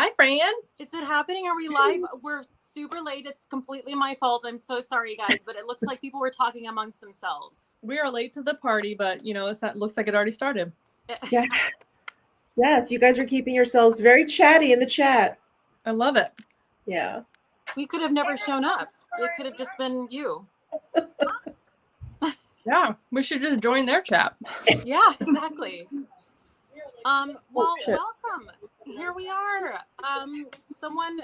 Hi, friends. Is it happening? Are we live? We're super late. It's completely my fault. I'm so sorry, guys, but it looks like people were talking amongst themselves. We are late to the party, but, you know, it looks like it already started. Yeah. Yes, you guys are keeping yourselves very chatty in the chat. I love it. Yeah. We could have never shown up. It could have just been you. Yeah, we should just join their chat. Yeah, exactly. Well, shit. welcome. Here we are. Someone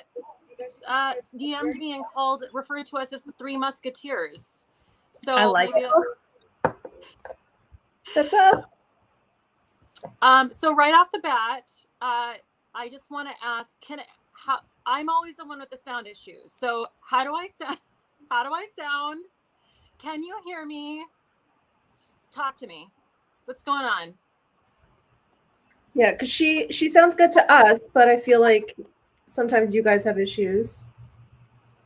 DM'd me and referred to us as the Three Musketeers. So I like it. That's up. So right off the bat, I just want to ask, I'm always the one with the sound issues. So how do I sound? Can you hear me? Talk to me. What's going on? Yeah, because she sounds good to us, but I feel like sometimes you guys have issues.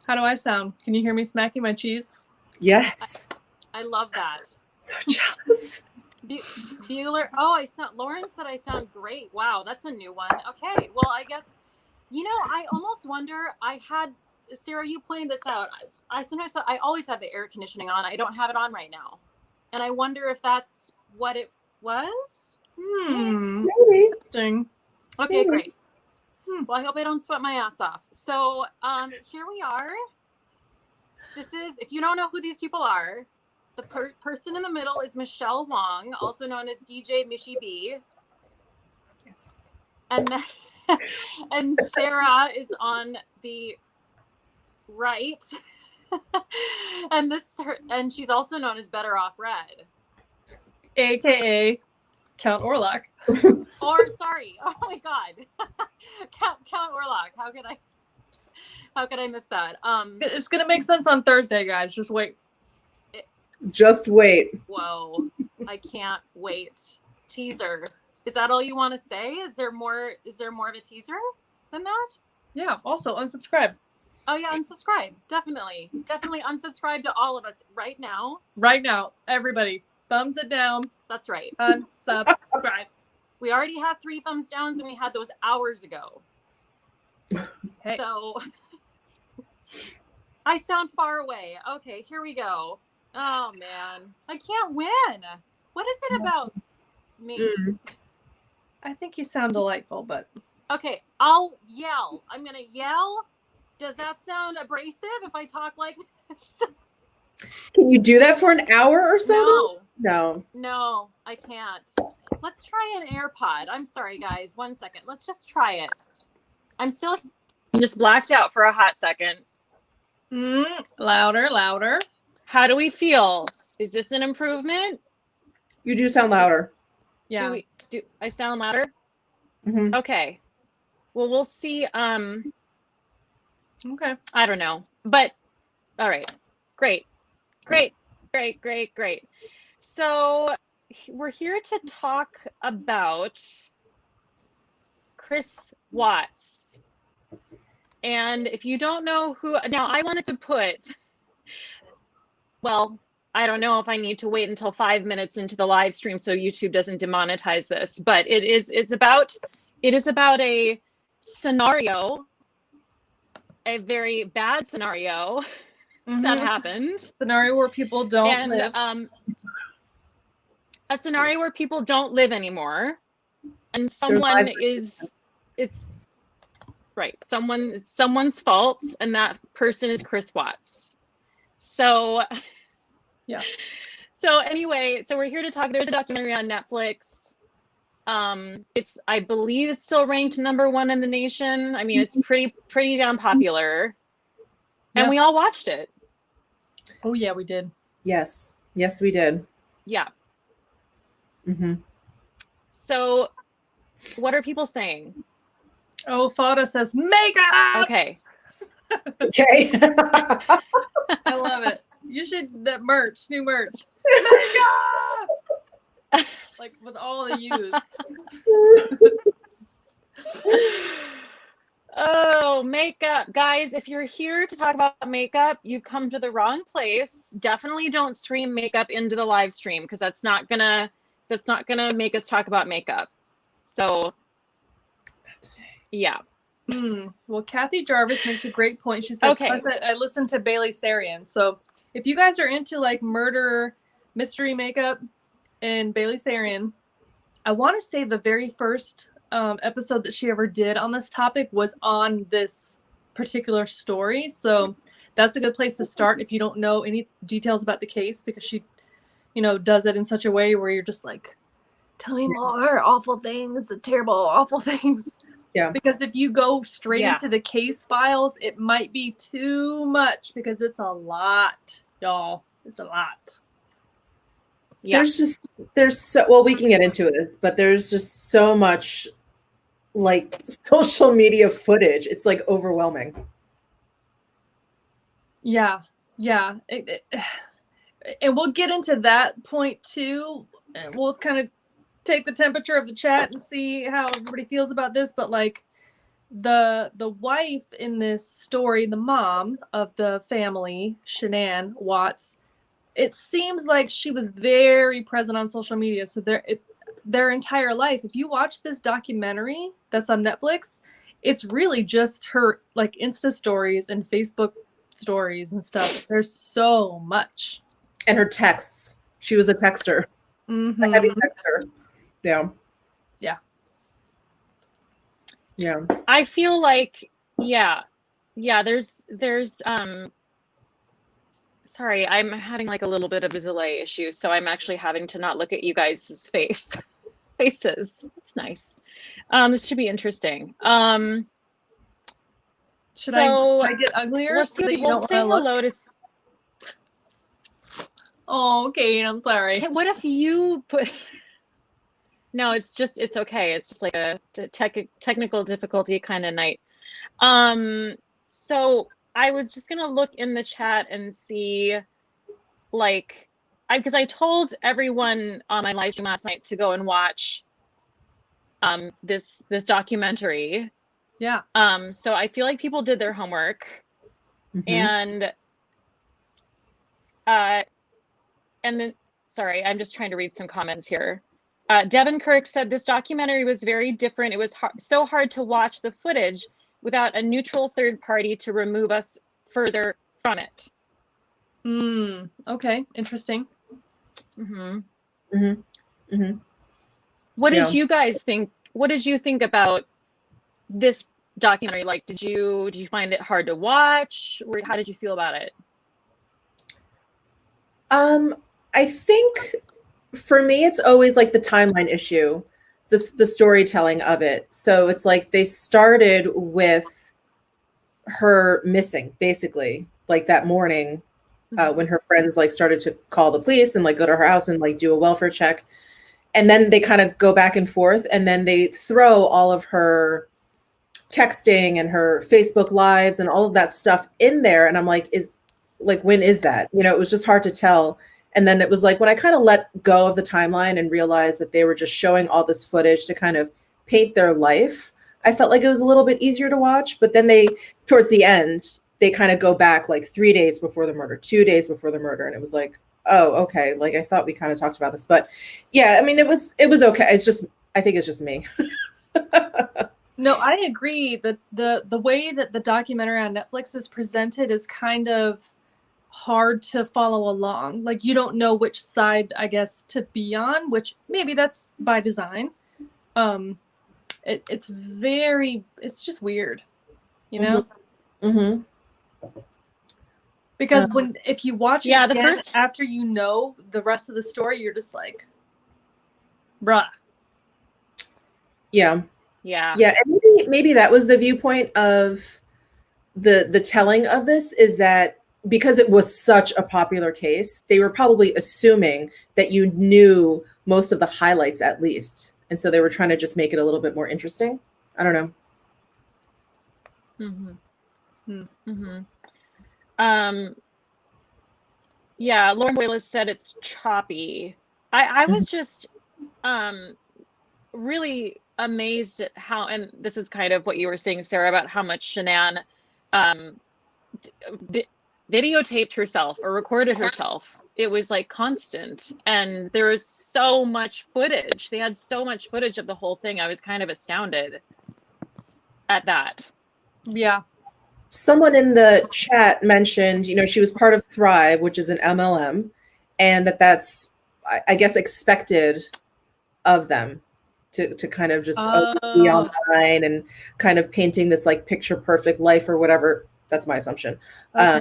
How do I sound? Can you hear me smacking my cheese? Yes. I love that. So jealous. Bueller. Oh, Lauren said I sound great. Wow, that's a new one. Okay, well, I guess, I almost wonder, Sarah, you pointed this out. I always have the air conditioning on. I don't have it on right now. And I wonder if that's what it was. Maybe. Interesting. Okay, great. Well, I hope I don't sweat my ass off. So here we are. This is, if you don't know who these people are, the person in the middle is Michele Wang, also known as DJ Michie B. Yes. And then, and Sarah is on the right. and she's also known as Better Off Red. AKA Count Orlok. Or sorry, oh my God, Count Orlok. How could I miss that? It's gonna make sense on Thursday, guys. Just wait. Just wait. Whoa, I can't wait. Teaser. Is that all you want to say? Is there more of a teaser than that? Yeah. Also, unsubscribe. Oh yeah, unsubscribe. Definitely unsubscribe to all of us right now. Right now, everybody, thumbs it down. That's right. Unsubscribe. We already have 3 thumbs downs, and we had those hours ago. Hey. So I sound far away. Okay, here we go. Oh man, I can't win. What is it about me? I think you sound delightful, but Okay, I'll yell. I'm gonna yell. Does that sound abrasive if I talk like this? Can you do that for an hour or so? No, I can't. Let's try an AirPod. I'm sorry, guys. 1 second. Let's just try it. I'm just blacked out for a hot second. Louder. How do we feel? Is this an improvement? You do sound louder. Yeah. Do I sound louder? Mm-hmm. Okay. Well, we'll see. Okay. I don't know. But all right. Great. So we're here to talk about Chris Watts. And if you don't know now I wanted to I don't know if I need to wait until 5 minutes into the live stream so YouTube doesn't demonetize this, but it is about a scenario, a very bad scenario that happened. Scenario where people don't live. A scenario where people don't live anymore, and someone's fault, and that person is Chris Watts. So yes. So anyway, we're here to talk. There's a documentary on Netflix. I believe it's still ranked #1 in the nation. I mean, it's pretty damn popular. And we all watched it. Oh yeah, we did. Yes, we did. Yeah. Mm-hmm. So what are people saying? Oh, Fada says makeup. Okay. Okay. I love it. You should new merch. Makeup. Like with all the U's. Oh, makeup. Guys, if you're here to talk about makeup, you've come to the wrong place. Definitely don't stream makeup into the live stream, because that's not gonna make us talk about makeup. So yeah. Well, Kathy Jarvis makes a great point. She said, Okay. plus I listened to Bailey Sarian. So if you guys are into like murder, mystery makeup, and Bailey Sarian, I want to say the very first episode that she ever did on this topic was on this particular story. So that's a good place to start if you don't know any details about the case, because she, does it in such a way where you're just like, tell me more awful things, the terrible, awful things. Yeah. Because if you go straight Yeah. into the case files, it might be too much because it's a lot, y'all. It's a lot. Yeah. We can get into it, but there's just so much like social media footage. It's like overwhelming. Yeah. And we'll get into that point too. And we'll kind of take the temperature of the chat and see how everybody feels about this. But like the wife in this story, the mom of the family, Shanann Watts, it seems like she was very present on social media. So their entire life, if you watch this documentary that's on Netflix, it's really just her like Insta stories and Facebook stories and stuff. There's so much. And her texts. She was a texter. Mm-hmm. A heavy texter. Yeah. I feel like, there's sorry, I'm having like a little bit of a delay issue, so I'm actually having to not look at you guys' faces. It's nice. This should be interesting. Should I get uglier? We'll so that you we'll don't say wanna look? hello to. Oh, okay. I'm sorry. What if you put? No, it's okay. It's just like a technical difficulty kind of night. So I was just gonna look in the chat and see, like, because I told everyone on my live stream last night to go and watch this documentary. Yeah. So I feel like people did their homework. Mhm. And then, sorry, I'm just trying to read some comments here. Devin Kirk said this documentary was very different. It was so hard to watch the footage without a neutral third party to remove us further from it. Okay. Interesting. What did you guys think? What did you think about this documentary? Like, did you find it hard to watch? Or how did you feel about it? I think for me, it's always like the timeline issue, the storytelling of it. So it's like they started with her missing, basically, like that morning when her friends like started to call the police and like go to her house and like do a welfare check. And then they kind of go back and forth, and then they throw all of her texting and her Facebook lives and all of that stuff in there. And I'm like, when is that? It was just hard to tell. And then it was like when I kind of let go of the timeline and realized that they were just showing all this footage to kind of paint their life, I felt like it was a little bit easier to watch. But then towards the end, they kind of go back like 3 days before the murder, 2 days before the murder. And it was like, oh, okay. Like I thought we kind of talked about this, but yeah, I mean, it was okay. I think it's just me. No, I agree that the way that the documentary on Netflix is presented is kind of hard to follow along. Like you don't know which side, I guess, to be on, which maybe that's by design. It's just weird, Because if you watch it again, after you know the rest of the story, you're just like, bruh. Yeah. And maybe that was the viewpoint of the telling of this, is that because it was such a popular case, they were probably assuming that you knew most of the highlights at least. And so they were trying to just make it a little bit more interesting. I don't know. Yeah, Lauren Boyles said it's choppy. I was just really amazed at how, and this is kind of what you were saying, Sarah, about how much Shanann videotaped herself or recorded herself. It was like constant, and there was so much footage. They had so much footage of the whole thing. I was kind of astounded at that. Yeah. Someone in the chat mentioned, she was part of Thrive, which is an MLM, and that's, I guess, expected of them to kind of just be online and kind of painting this like picture perfect life or whatever. That's my assumption. Okay.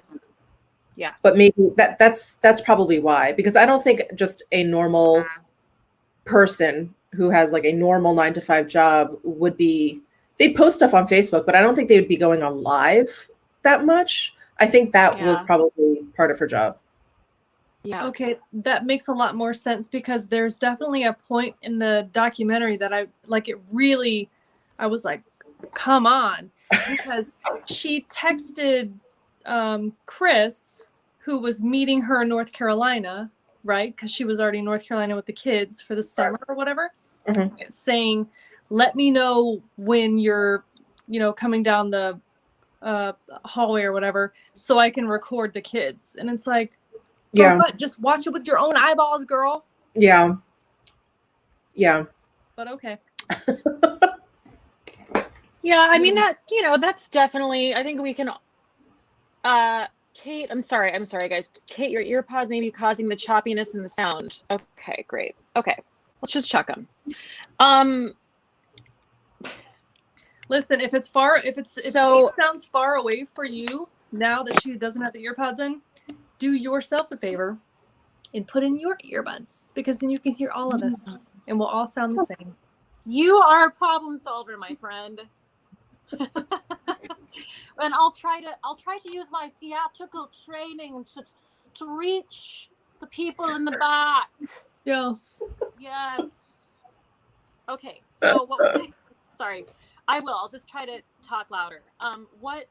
Yeah. But maybe that's probably why, because I don't think just a normal person who has like a normal 9-to-5 job they'd post stuff on Facebook, but I don't think they would be going on live that much. I think that was probably part of her job. Yeah. Okay, that makes a lot more sense, because there's definitely a point in the documentary that I was like, come on, because she texted Chris, who was meeting her in North Carolina, right? Because she was already in North Carolina with the kids for the summer or whatever, saying, let me know when you're, coming down the hallway or whatever, so I can record the kids. And it's like, yeah, what? Just watch it with your own eyeballs, girl. Yeah. But okay. Yeah, I mean that's definitely, I think we can Kate, I'm sorry guys. Kate, your ear pods may be causing the choppiness in the sound. Okay, great. Okay. Let's just check them. Listen, if it sounds far away for you now that she doesn't have the ear pods in, do yourself a favor and put in your earbuds, because then you can hear all of us and we'll all sound the same. You are a problem solver, my friend. And I'll try to use my theatrical training to reach the people in the back. Yes. Okay, so what was I? Sorry, I will. I'll just try to talk louder. What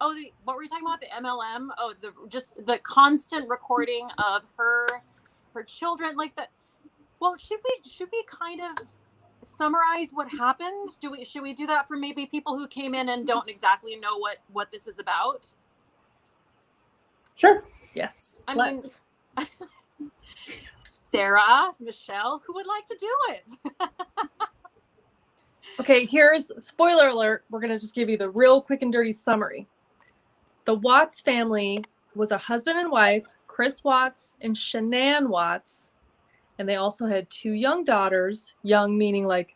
were you talking about? The MLM? Oh, the constant recording of her children, like that. Well, should we kind of summarize what happened? Should we do that for maybe people who came in and don't exactly know what this is about? Sure. Yes. I mean, Sarah, Michelle, who would like to do it? Okay, here's spoiler alert. We're going to just give you the real quick and dirty summary. The Watts family was a husband and wife, Chris Watts and Shanann Watts, and they also had 2 young daughters, young meaning like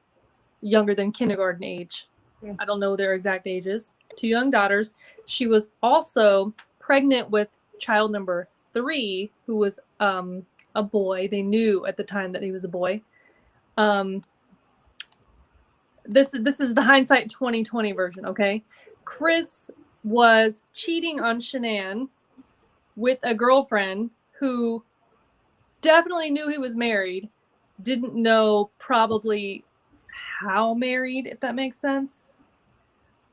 younger than kindergarten age. Yeah. I don't know their exact ages. 2 young daughters. She was also pregnant with child number 3, who was a boy. They knew at the time that he was a boy. This is the hindsight 2020 version, okay? Chris was cheating on Shanann with a girlfriend who definitely knew he was married, didn't know probably how married, if that makes sense.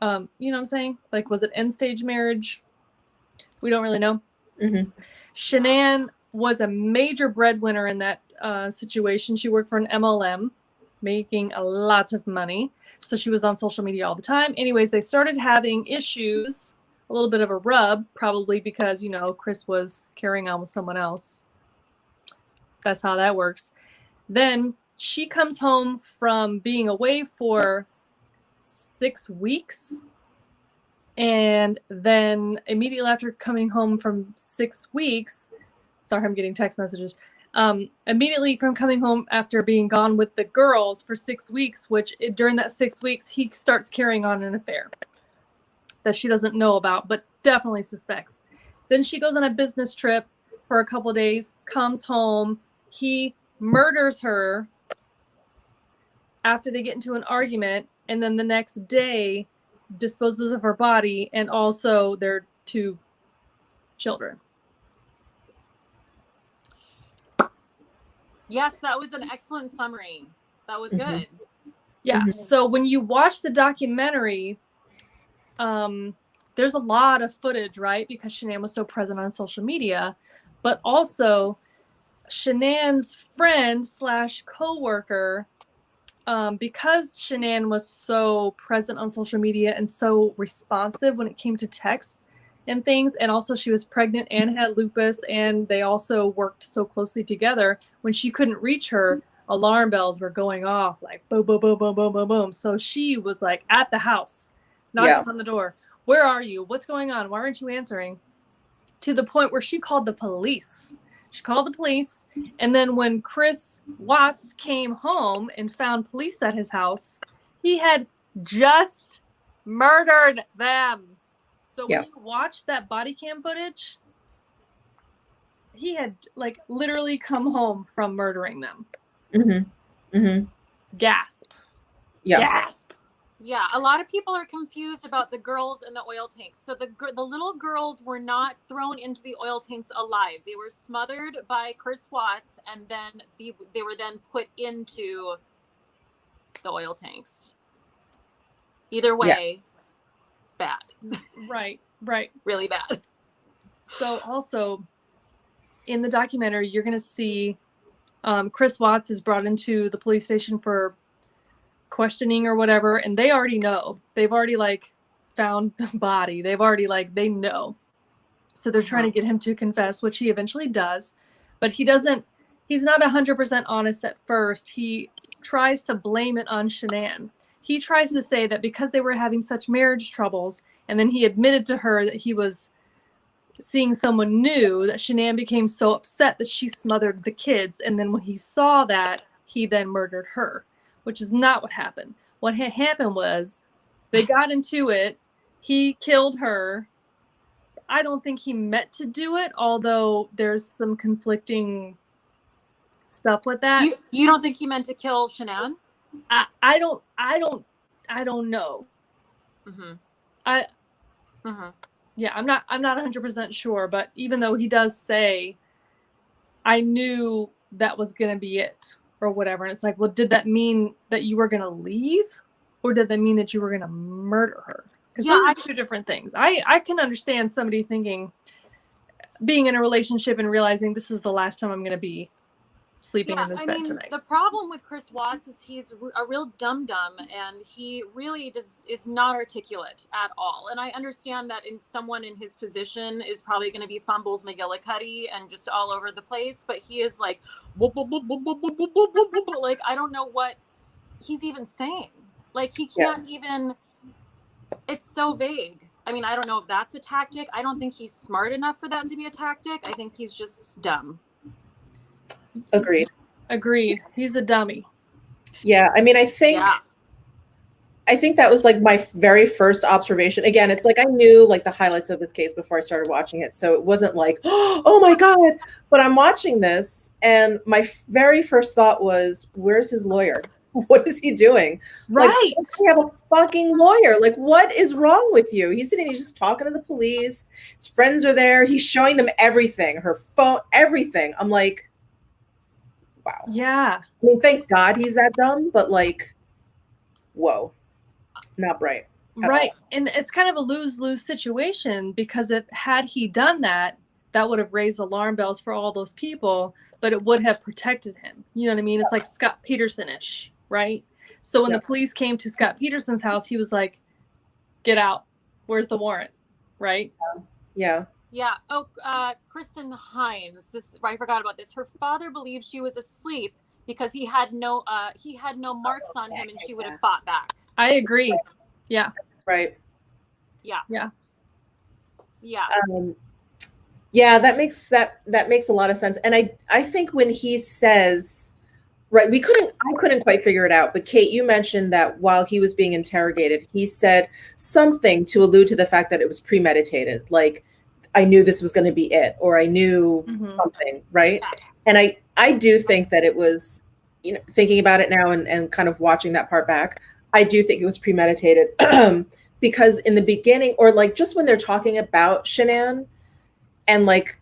You know what I'm saying? Like, was it end stage marriage? We don't really know. Shanann was a major breadwinner in that situation. She worked for an MLM, making a lot of money. So she was on social media all the time. Anyways, they started having issues, a little bit of a rub, probably because, Chris was carrying on with someone else. That's how that works. Then she comes home from being away for 6 weeks. And then immediately after coming home from 6 weeks, sorry, I'm getting text messages. Immediately from coming home after being gone with the girls for 6 weeks, which during that 6 weeks, he starts carrying on an affair that she doesn't know about, but definitely suspects. Then she goes on a business trip for a couple of days, comes home. He murders her after they get into an argument, and then the next day disposes of her body and also their 2 children. Yes, that was an excellent summary. That was good. Yeah. So when you watch the documentary, there's a lot of footage, right? Because Shanann was so present on social media, but also Shanann's friend / coworker, because Shanann was so present on social media and so responsive when it came to text and things, and also she was pregnant and had lupus, and they also worked so closely together. When she couldn't reach her, alarm bells were going off like boom, boom, boom, boom, boom, boom, boom. So she was like at the house knocking on the door. Where are you? What's going on? Why aren't you answering? To the point where she called the police. She called the police. And then when Chris Watts came home and found police at his house, he had just murdered them. So when you watch that body cam footage, he had like literally come home from murdering them. Mm-hmm. Mm-hmm. Gasp. Yeah. Gasp. Yeah, a lot of people are confused about the girls in the oil tanks. So the little girls were not thrown into the oil tanks alive. They were smothered by Chris Watts, and then they were then put into the oil tanks. Either way, bad. Right. Really bad. So also in the documentary, you're going to see Chris Watts is brought into the police station for questioning or whatever, and they already know. They've already like found the body. They've already like, they know. So they're trying to get him to confess, which he eventually does, but he's not 100% honest at first. He tries to blame it on Shanann. He tries to say that because they were having such marriage troubles, and then he admitted to her that he was seeing someone new, that Shanann became so upset that she smothered the kids. And then when he saw that, he then murdered her, which is not what happened. What had happened was they got into it. He killed her. I don't think he meant to do it, although there's some conflicting stuff with that. You don't think he meant to kill Shanann? I don't know. Yeah, I'm not 100% sure, but even though he does say, I knew that was going to be it or whatever. And it's like, well, did that mean that you were going to leave, or did that mean that you were going to murder her? Because those are two different things. I can understand somebody thinking, being in a relationship and realizing this is the last time I'm going to be sleeping in this bed tonight. The problem with Chris Watts is he's a real dum-dum, and he really is not articulate at all. And I understand that someone in his position is probably going to be Fumbles McGillicuddy and just all over the place, but he is like, like, I don't know what he's even saying. Like, he can't even, it's so vague. I mean, I don't know if that's a tactic. I don't think he's smart enough for that to be a tactic. I think he's just dumb. Agreed. He's a dummy. Yeah, I mean, I think that was like my very first observation. Again, it's like I knew like the highlights of this case before I started watching it, so it wasn't like, oh my god. But I'm watching this, and my very first thought was, where's his lawyer? What is he doing? Right. Like, does he have a fucking lawyer? Like, what is wrong with you? He's just talking to the police. His friends are there. He's showing them everything, her phone, everything. I'm like, wow. Yeah. I mean, thank God he's that dumb, but like, whoa, not bright. Right. And it's kind of a lose-lose situation, because had he done that, that would have raised alarm bells for all those people, but it would have protected him. You know what I mean? It's like Scott Peterson-ish, right? So when the police came to Scott Peterson's house, he was like, get out. Where's the warrant? Right? Yeah. Yeah. Oh, Kristen Hines. I forgot about this. Her father believed she was asleep because he had no marks on him, and she would have fought back. I agree. Yeah. Right. Yeah. Yeah. Yeah. Yeah, that makes a lot of sense. And I think when he says, right, I couldn't quite figure it out. But Kate, you mentioned that while he was being interrogated, he said something to allude to the fact that it was premeditated. Like, I knew this was going to be it, or I knew something, right? And I do think that it was, you know, thinking about it now and kind of watching that part back, I do think it was premeditated because in the beginning, or like just when they're talking about Shanann and like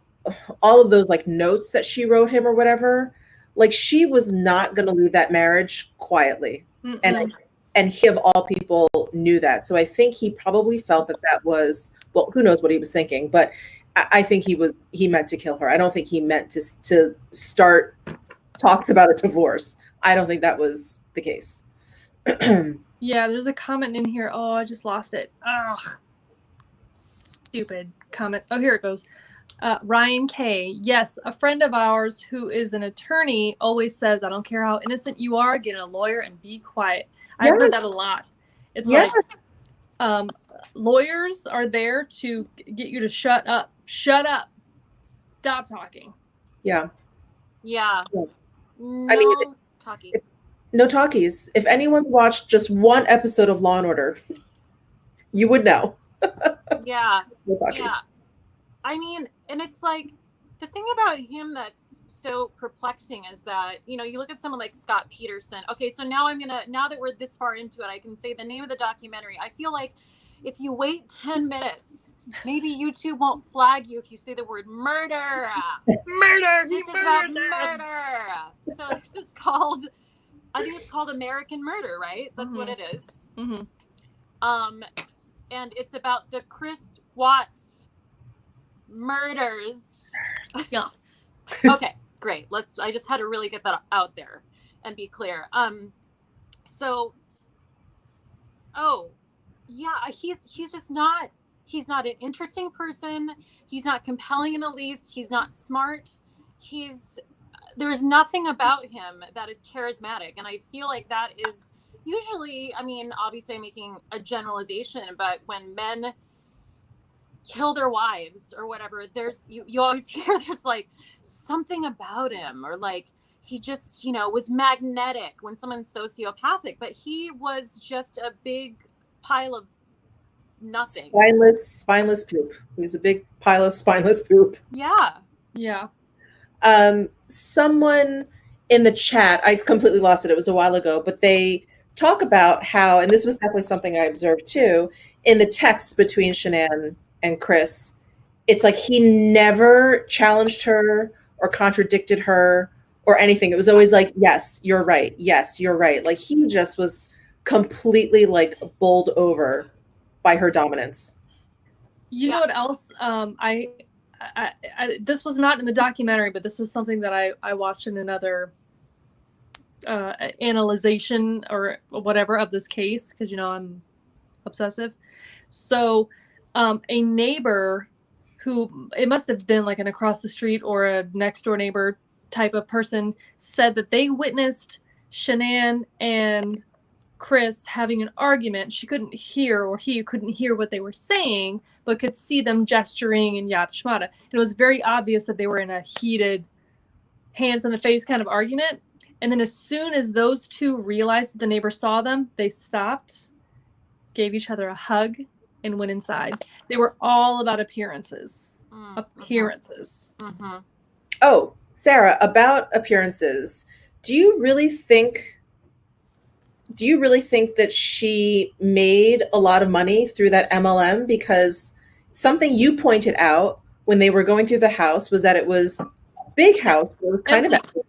all of those like notes that she wrote him or whatever, like she was not going to leave that marriage quietly. And he of all people knew that. So I think he probably felt that was, well, who knows what he was thinking, but I think he meant to kill her. I don't think he meant to start talks about a divorce. I don't think that was the case. Yeah, there's a comment in here. Oh, I just lost it. Ugh. Stupid comments. Oh, here it goes. Ryan K. Yes, a friend of ours who is an attorney always says, I don't care how innocent you are, get a lawyer and be quiet. I've heard that a lot. It's like, lawyers are there to get you to shut up, stop talking. Yeah. Yeah. Yeah. No I mean, talkie. no talkies. If anyone's watched just one episode of Law and Order, you would know. Yeah. No talkies. Yeah. I mean, and it's like the thing about him that's so perplexing is that, you know, you look at someone like Scott Peterson. Okay, so now now that we're this far into it, I can say the name of the documentary. I feel like if you wait 10 minutes, maybe YouTube won't flag you if you say the word murder. Murder! This is about murder. So this is called, I think it's called American Murder, right? That's what it is. Mm-hmm. And it's about the Chris Watts murders. Yes. Okay, great. I just had to really get that out there and be clear. He's just not, he's not an interesting person. He's not compelling in the least. He's not smart. There's nothing about him that is charismatic. And I feel like that is usually, I mean, obviously I'm making a generalization, but when men kill their wives or whatever, there's you always hear there's like something about him, or like he just, you know, was magnetic when someone's sociopathic, but he was just a big pile of nothing. Spineless poop. He was a big pile of spineless poop. Yeah. Yeah. Someone in the chat, I've completely lost it. It was a while ago, but they talk about how, and this was definitely something I observed too, in the texts between Shanann and Chris, it's like he never challenged her or contradicted her or anything. It was always like, yes, you're right. Yes, you're right. Like he just was completely like bowled over by her dominance. You know what else? I this was not in the documentary, but this was something that I watched in another analyzation or whatever of this case, because, you know, I'm obsessive. So a neighbor who, it must have been like an across the street or a next door neighbor type of person, said that they witnessed Shanann and Chris having an argument. She couldn't hear, or he couldn't hear what they were saying, but could see them gesturing and yada shmada. And it was very obvious that they were in a heated, hands in the face kind of argument. And then as soon as those two realized that the neighbor saw them, they stopped, gave each other a hug, and went inside. They were all about appearances. Appearances. Mm-hmm. Oh, Sarah, about appearances, do you really think that she made a lot of money through that MLM? Because something you pointed out when they were going through the house was that it was a big house, but it was kind of empty.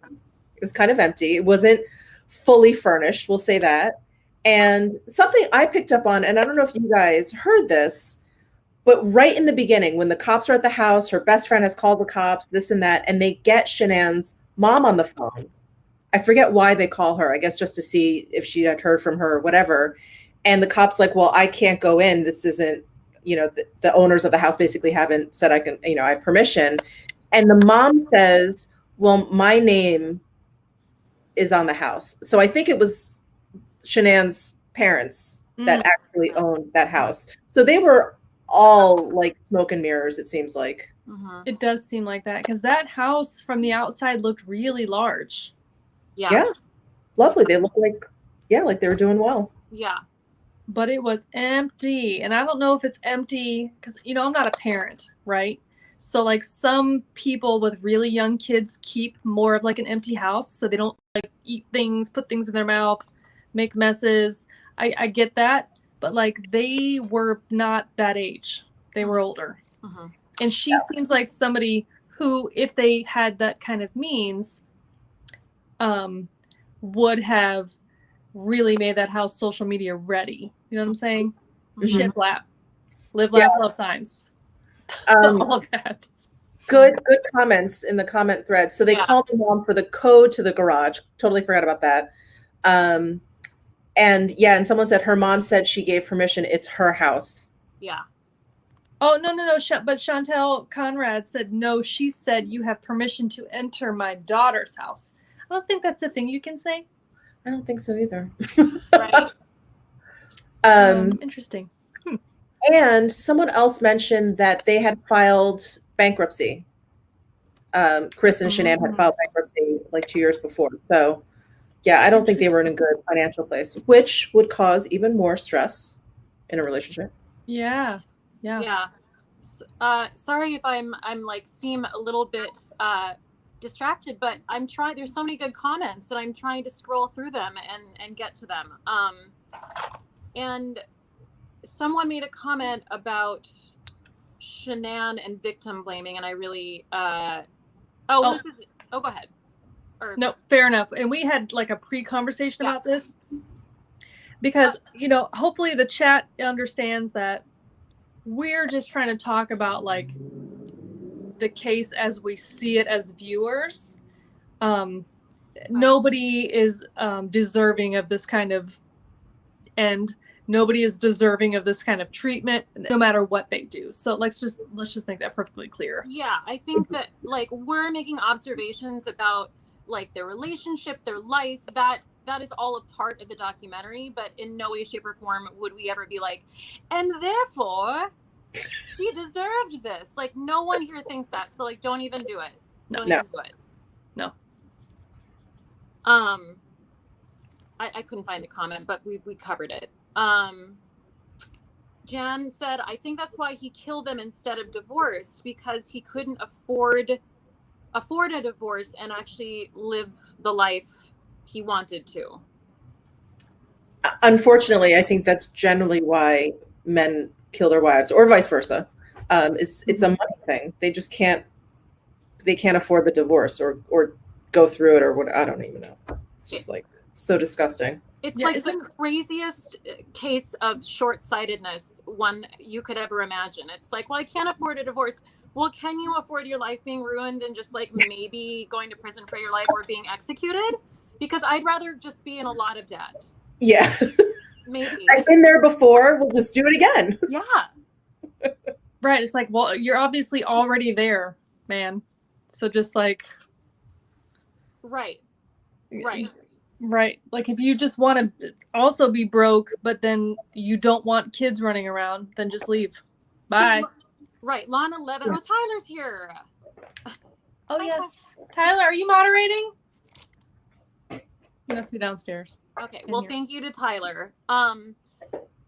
It was kind of empty. It wasn't fully furnished, we'll say that. And something I picked up on, and I don't know if you guys heard this, but right in the beginning, when the cops are at the house, her best friend has called the cops, this and that, and they get Shanann's mom on the phone. I forget why they call her, I guess just to see if she had heard from her or whatever. And the cop's like, well, I can't go in. This isn't, you know, the owners of the house basically haven't said I can, you know, I have permission. And the mom says, well, my name is on the house. So I think it was Shanann's parents that actually owned that house. So they were all like smoke and mirrors, it seems like. Mm-hmm. It does seem like that, because that house from the outside looked really large. Yeah. Lovely. They look like, like they were doing well. Yeah. But it was empty. And I don't know if it's empty because, you know, I'm not a parent, right? So like some people with really young kids keep more of like an empty house so they don't like eat things, put things in their mouth, make messes. I get that. But like they were not that age. They were older. Mm-hmm. And she seems like somebody who, if they had that kind of means, would have really made that house social media ready. You know what I'm saying? Mm-hmm. Shit flap. Live, laugh, love signs. All of that. Good comments in the comment thread. So they called the mom for the code to the garage. Totally forgot about that. And someone said her mom said she gave permission. It's her house. Yeah. Oh, no. But Chantel Conrad said, no, she said you have permission to enter my daughter's house. I don't think that's a thing you can say. I don't think so either. Right. Interesting. And someone else mentioned that they had filed bankruptcy. Chris and Shanann had filed bankruptcy like 2 years before. So yeah, I don't think they were in a good financial place, which would cause even more stress in a relationship. Yeah. Sorry if I'm like seem a little bit distracted, but I'm trying. There's so many good comments, and I'm trying to scroll through them and get to them. And someone made a comment about Shanann and victim blaming, and I really go ahead. No, fair enough. And we had like a pre-conversation about this because, hopefully the chat understands that we're just trying to talk about like the case as we see it as viewers. Nobody is deserving of this kind of end. Nobody is deserving of this kind of treatment, no matter what they do. So let's just make that perfectly clear. Yeah, I think that like we're making observations about like their relationship, their life, that is all a part of the documentary, but in no way, shape, or form would we ever be like, and therefore she deserved this. Like no one here thinks that. So like don't even do it. Don't even do it. No. I couldn't find the comment, but we covered it. Jan said, I think that's why he killed them instead of divorced, because he couldn't afford a divorce and actually live the life he wanted to. Unfortunately, I think that's generally why men kill their wives, or vice versa. It's a money thing. They just can't afford the divorce or go through it, or what. I don't even know. It's just like so disgusting. It's the craziest case of short-sightedness one you could ever imagine. It's like, well, I can't afford a divorce. Well, can you afford your life being ruined and just like maybe going to prison for your life or being executed? Because I'd rather just be in a lot of debt. Yeah. Maybe. I've been there before. We'll just do it again. Yeah. Right. It's like, well, you're obviously already there, man. So just like. Right. Like if you just want to also be broke, but then you don't want kids running around, then just leave. Bye. Right. Lana 11. Oh, Tyler's here. Oh, yes. Tyler, are you moderating? You must be downstairs. Okay. Well, thank you to Tyler.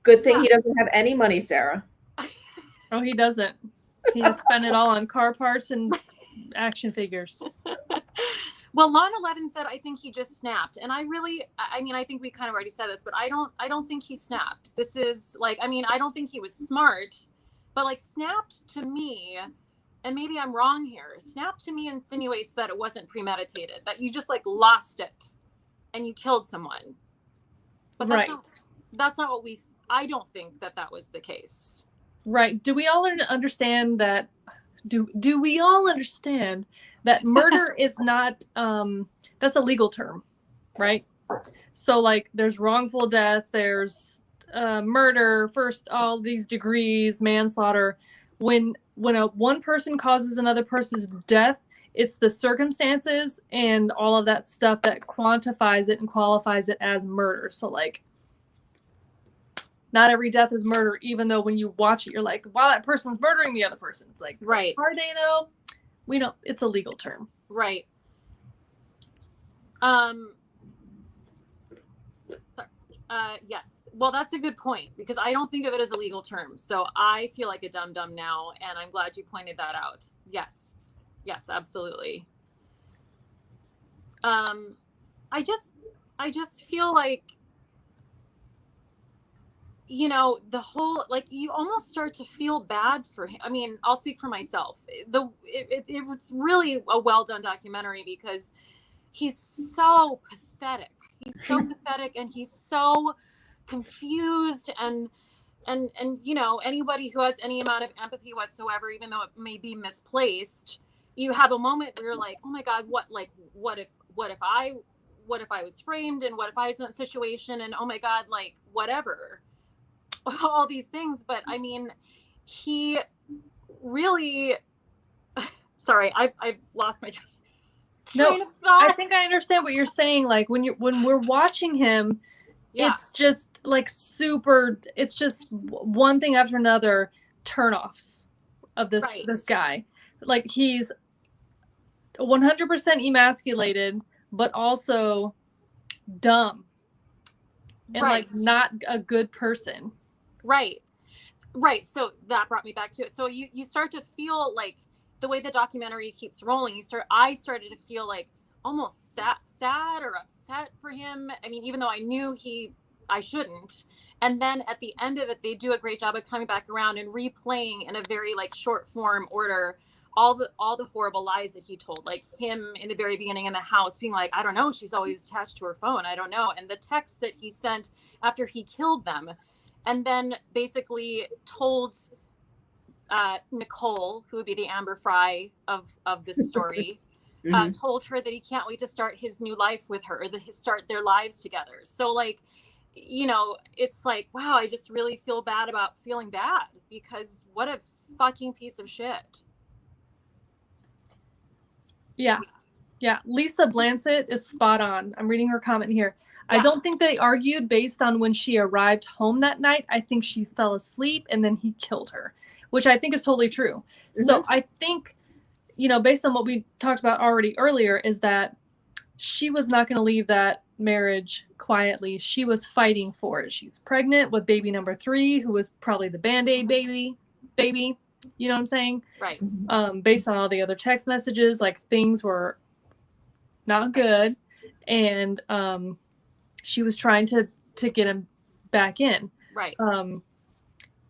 Good thing he doesn't have any money, Sarah. Oh, he doesn't. He spent it all on car parts and action figures. Well, Lon 11 said, I think he just snapped. And I think we kind of already said this, but I don't think he snapped. This is like, I don't think he was smart, but like snapped to me, and maybe I'm wrong here, snapped to me insinuates that it wasn't premeditated, that you just like lost it and you killed someone. But that's not what I don't think that was the case. Right. Do we all understand that? Do we all understand that murder is not, that's a legal term, right? So like there's wrongful death, there's murder, first, all these degrees, manslaughter. When one person causes another person's death, it's the circumstances and all of that stuff that quantifies it and qualifies it as murder. So like, not every death is murder, even though when you watch it, you're like, wow, that person's murdering the other person. It's like, right. Are they though? We don't, it's a legal term. Right. Yes. Well, that's a good point, because I don't think of it as a legal term. So I feel like a dum-dum now, and I'm glad you pointed that out. Yes. Yes, absolutely. I just feel like, the whole, like, you almost start to feel bad for him. I'll speak for myself. It's really a well done documentary, because he's so pathetic. He's so pathetic, and he's so confused, and anybody who has any amount of empathy whatsoever, even though it may be misplaced, you have a moment where you're like, oh my God, what if I was framed, and what if I was in that situation, and oh my God, like whatever. All these things, but he really, sorry, I've lost my train of thought. I think I understand what you're saying. Like when we're watching him, Yeah. It's just like super, it's just one thing after another turnoffs of this Right. this guy. Like he's 100% emasculated, but also dumb and Right. like not a good person. Right. So that brought me back to it. So you start to feel like the way the documentary keeps rolling, I started to feel like almost sad or upset for him. I mean, even though I knew I shouldn't. And then at the end of it, they do a great job of coming back around and replaying in a very like short form order all the horrible lies that he told, like him in the very beginning in the house being like, I don't know, she's always attached to her phone, I don't know, and the text that he sent after he killed them, and then basically told Nicole, who would be the Amber Fry of this story, told her that he can't wait to start his new life with her, or start their lives together. So like, you know, it's like, wow, I just really feel bad about feeling bad, because what a fucking piece of shit. Yeah. Lisa Blancett is spot on. I'm reading her comment here. Yeah. I don't think they argued based on when she arrived home that night. I think she fell asleep and then he killed her, which I think is totally true. So I think, you know, based on what we talked about already earlier, is that she was not going to leave that marriage quietly. She was fighting for it. She's pregnant with baby number 3, who was probably the Band-Aid baby. You know what I'm saying? Right. Based on all the other text messages, like things were not good. And she was trying to get him back in. Right.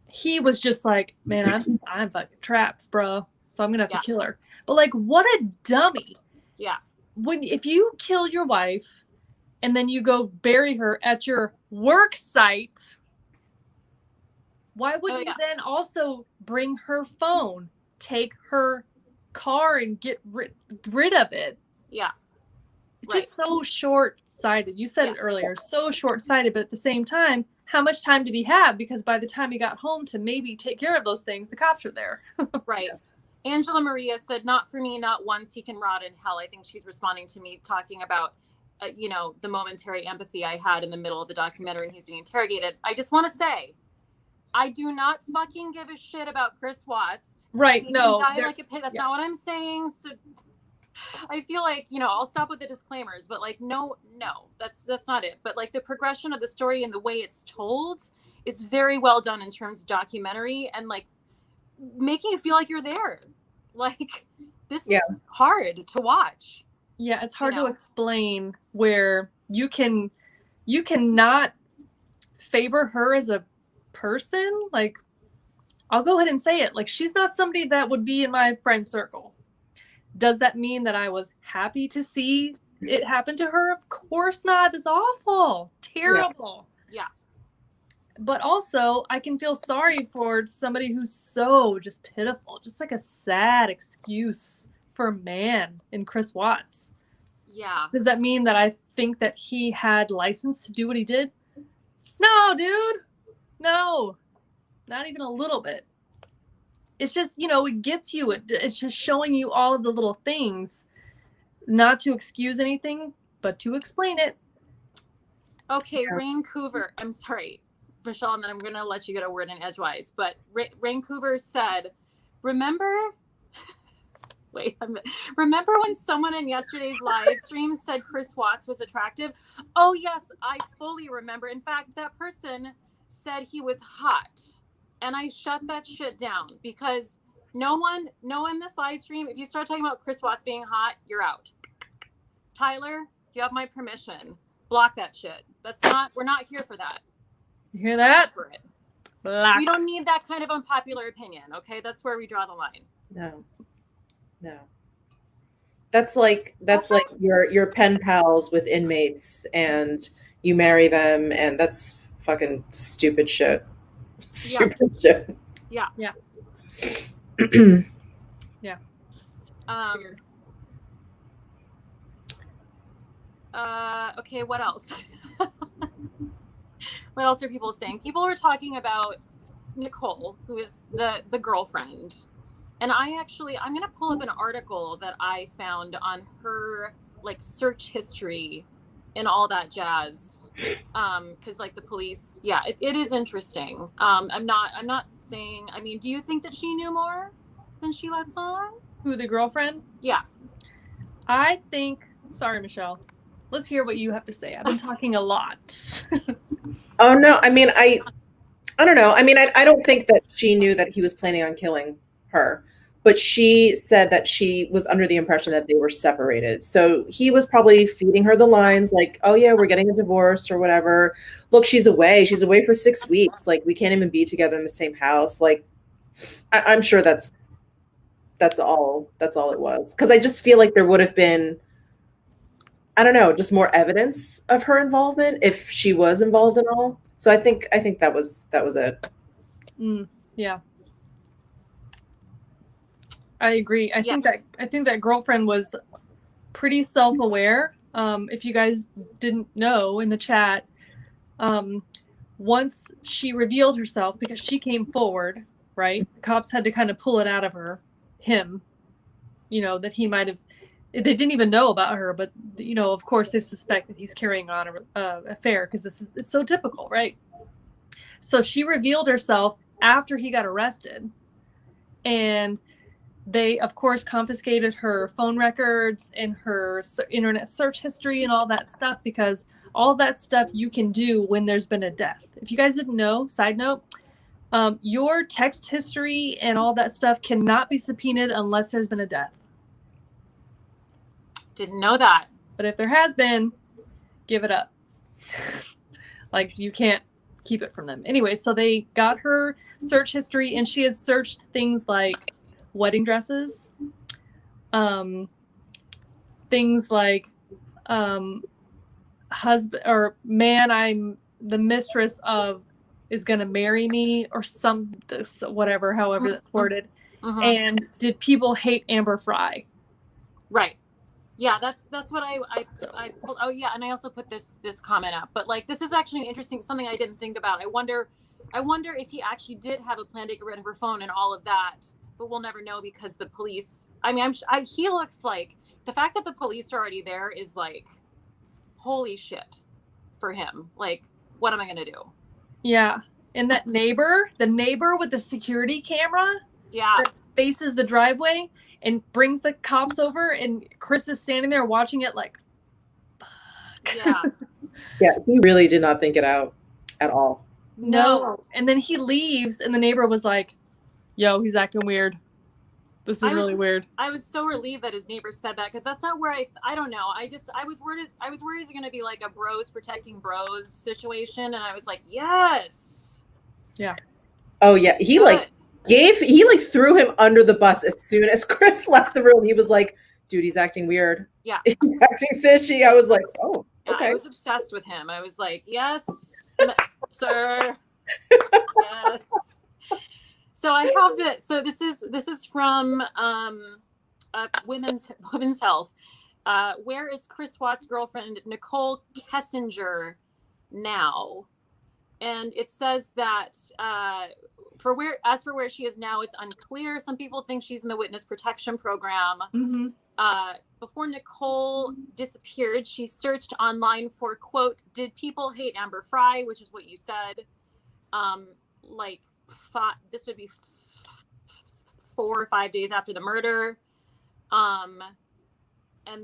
He was just like, man, I'm fucking trapped, bro. So I'm gonna have to kill her. But like, what a dummy. Yeah. If you kill your wife and then you go bury her at your work site, why wouldn't you then also bring her phone, take her car, and get rid of it? Yeah. It's just so short-sighted. You said it earlier, so short-sighted, but at the same time, how much time did he have? Because by the time he got home to maybe take care of those things, the cops are there. Right. Angela Maria said, not for me, not once. He can rot in hell. I think she's responding to me talking about, you know, the momentary empathy I had in the middle of the documentary and he's being interrogated. I just want to say, I do not fucking give a shit about Chris Watts. Right. No. Like a pit. That's not what I'm saying. So I feel like, you know, I'll stop with the disclaimers, but like, no, that's not it. But like the progression of the story and the way it's told is very well done in terms of documentary and like making you feel like you're there. Like this is hard to watch. Yeah, it's hard to explain where you cannot favor her as a person. Like, I'll go ahead and say it. Like, she's not somebody that would be in my friend circle. Does that mean that I was happy to see it happen to her? Of course not. That's awful. Terrible. Yeah. But also, I can feel sorry for somebody who's so just pitiful. Just like a sad excuse for a man in Chris Watts. Yeah. Does that mean that I think that he had license to do what he did? No, dude. No. Not even a little bit. It's just, you know, it gets you. It's just showing you all of the little things. Not to excuse anything, but to explain it. Okay, Vancouver. I'm sorry, Michelle, and then I'm going to let you get a word in edgewise. But Vancouver said, remember when someone in yesterday's live stream said Chris Watts was attractive? Oh, yes, I fully remember. In fact, that person said he was hot. And I shut that shit down because no one in this live stream, if you start talking about Chris Watts being hot, you're out. Tyler, you have my permission. Block that shit. We're not here for that. You hear that? For it. Block. We don't need that kind of unpopular opinion, okay? That's where we draw the line. No. That's like your pen pals with inmates and you marry them and that's fucking stupid shit. Stupid shit. Yeah. Yeah. Okay, what else? What else are people saying? People are talking about Nicole, who is the girlfriend. And I'm going to pull up an article that I found on her like search history and all that jazz. Because like the police, yeah, it is interesting. I'm not saying, I mean, do you think that she knew more than she lets on? Who, the girlfriend? Yeah. I think, sorry, Michelle. Let's hear what you have to say. I've been talking a lot. Oh no, I mean, I don't know. I mean, I don't think that she knew that he was planning on killing her, but she said that she was under the impression that they were separated. So he was probably feeding her the lines like, oh yeah, we're getting a divorce or whatever. Look, she's away. She's away for 6 weeks. Like, we can't even be together in the same house. Like, I'm sure that's all it was. Because I just feel like there would have been, I don't know, just more evidence of her involvement if she was involved at all. So I think that was it. Yeah, I agree. I think that girlfriend was pretty self-aware. If you guys didn't know in the chat, once she revealed herself, because she came forward, right? The cops had to kind of pull it out of him, that he might have. They didn't even know about her, but of course they suspect that he's carrying on a affair because it's so typical, right? So she revealed herself after he got arrested, and they of course confiscated her phone records and her internet search history and all that stuff, because all that stuff you can do when there's been a death. If you guys didn't know, side note, your text history and all that stuff cannot be subpoenaed unless there's been a death. Didn't know that. But if there has been, give it up. Like, you can't keep it from them. Anyway, so they got her search history, and she had searched things like wedding dresses, things like husband or man I'm the mistress of is going to marry me, or whatever, however that's worded. Mm-hmm. And did people hate Amber Fry? Right. Yeah, that's what I pulled. Oh yeah, and I also put this comment up. But like, this is actually interesting, something I didn't think about. I wonder if he actually did have a plan to get rid of her phone and all of that, but we'll never know because the police. I mean, he looks like, the fact that the police are already there is like, holy shit, for him. Like, what am I gonna do? Yeah, and that neighbor, the neighbor with the security camera, that faces the driveway and brings the cops over, and Chris is standing there watching it like, fuck. Yeah. Yeah, he really did not think it out at all. No. And then he leaves, and the neighbor was like, yo, he's acting weird. This is really weird. I was so relieved that his neighbor said that, because that's not where I don't know. I was worried it's going to be like a bros protecting bros situation, and I was like, yes. Yeah. Oh yeah, he threw him under the bus as soon as Chris left the room. He was like, dude, he's acting weird. Yeah. He's acting fishy. I was like, oh, okay. I was obsessed with him. I was like, yes, sir. Yes. So I have this. So this is from Women's Health. Where is Chris Watts' girlfriend Nicole Kessinger now? And it says that for where she is now, it's unclear. Some people think she's in the witness protection program. Mm-hmm. Before Nicole disappeared, she searched online for, quote, did people hate Amber Fry, which is what you said. This would be 4 or 5 days after the murder. And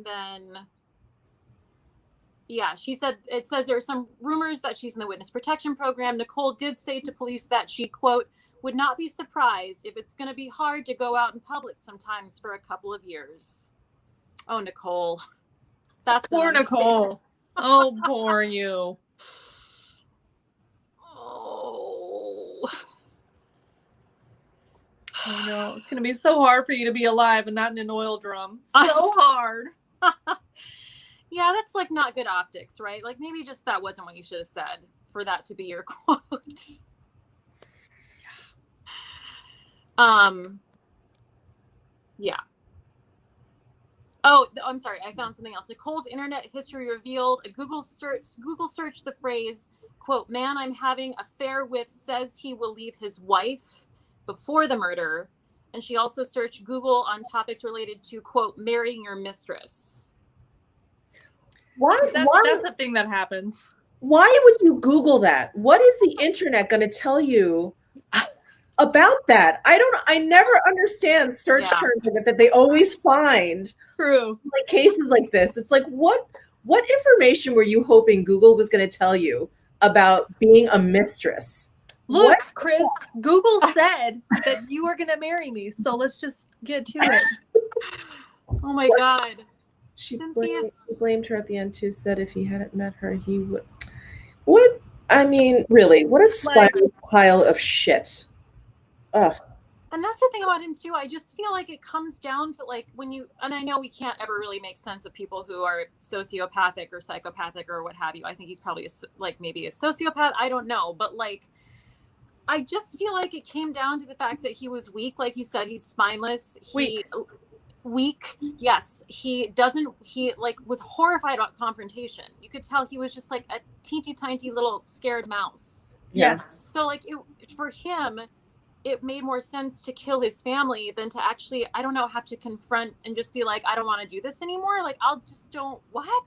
then, yeah, it says there are some rumors that she's in the witness protection program. Nicole did say to police that she, quote, would not be surprised if it's going to be hard to go out in public sometimes for a couple of years. Oh, Nicole. That's poor Nicole. Oh, poor you. Oh. I know. It's going to be so hard for you to be alive and not in an oil drum. So hard. Yeah, that's like not good optics, right? Like, maybe just that wasn't what you should have said for that to be your quote. Yeah. Oh, I'm sorry. I found something else. Nicole's internet history revealed. A Google searched the phrase, quote, man I'm having affair with says he will leave his wife before the murder. And she also searched Google on topics related to, quote, marrying your mistress. Why? That's a thing that happens. Why would you Google that? What is the internet going to tell you about that? I never understand search terms that they always find. True. Like cases like this. It's like, what information were you hoping Google was going to tell you about being a mistress? Look, Chris, Google said that you are going to marry me, so let's just get to it. Oh my God. She blamed her at the end too, said if he hadn't met her, he would. What? I mean, really, what a spineless pile of shit. Ugh. And that's the thing about him too. I just feel like it comes down to like when you, and I know we can't ever really make sense of people who are sociopathic or psychopathic or what have you. I think he's probably maybe a sociopath. I don't know. But like, I just feel like it came down to the fact that he was weak. Like you said, he's spineless. Weak. Yes. He was horrified about confrontation. You could tell he was just like a teeny tiny little scared mouse. Yes. So like for him, it made more sense to kill his family than to actually, I don't know, have to confront and just be like, I don't want to do this anymore. Like, I'll just don't, what?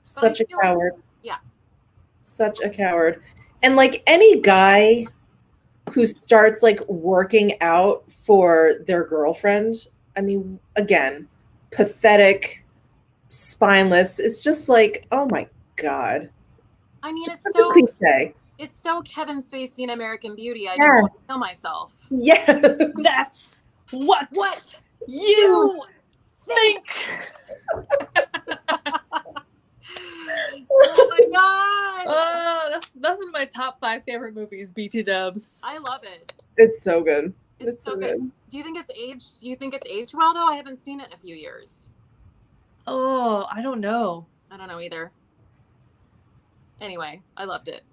Such a coward. Yeah. Such a coward. And like any guy who starts like working out for their girlfriend, I mean, again, pathetic, spineless. It's just like, oh my God. I mean, it's so cliche. It's so Kevin Spacey in American Beauty. I just want to kill myself. Yes. That's what you think. Oh my God. That's one of my top 5 favorite movies, BT Dubs. I love it. It's so good. It's so good. Do you think it's aged well though? I haven't seen it in a few years. Oh, I don't know. I don't know either. Anyway, I loved it.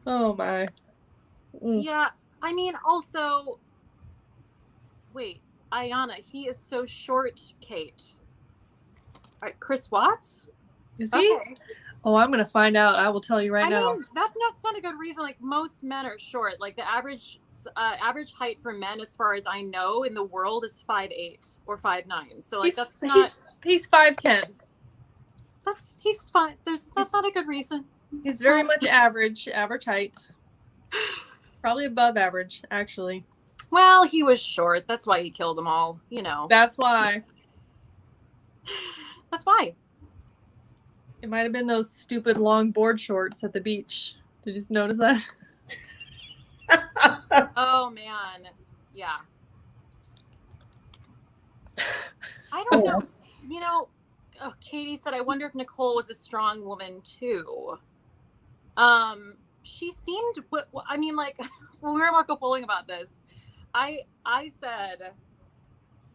Oh my. Yeah, I mean, also, wait, Ayanna, he is so short, Kate. All right, Chris Watts? Is he? Okay. Oh, I'm gonna find out. I will tell you right now. I mean, that's not a good reason. Like, most men are short. Like, the average height for men, as far as I know, in the world is 5'8" or 5'9". So, like, he's 5'10". He's fine. That's not a good reason. He's very much average height. Probably above average, actually. Well, he was short. That's why he killed them all, you know. That's why. That's why. It might have been those stupid long board shorts at the beach. Did you just notice that? Oh, man. Yeah. I don't know. You know, Katie said, I wonder if Nicole was a strong woman, too. She seemed, I mean, like, when we were Marco Bowling about this, I said,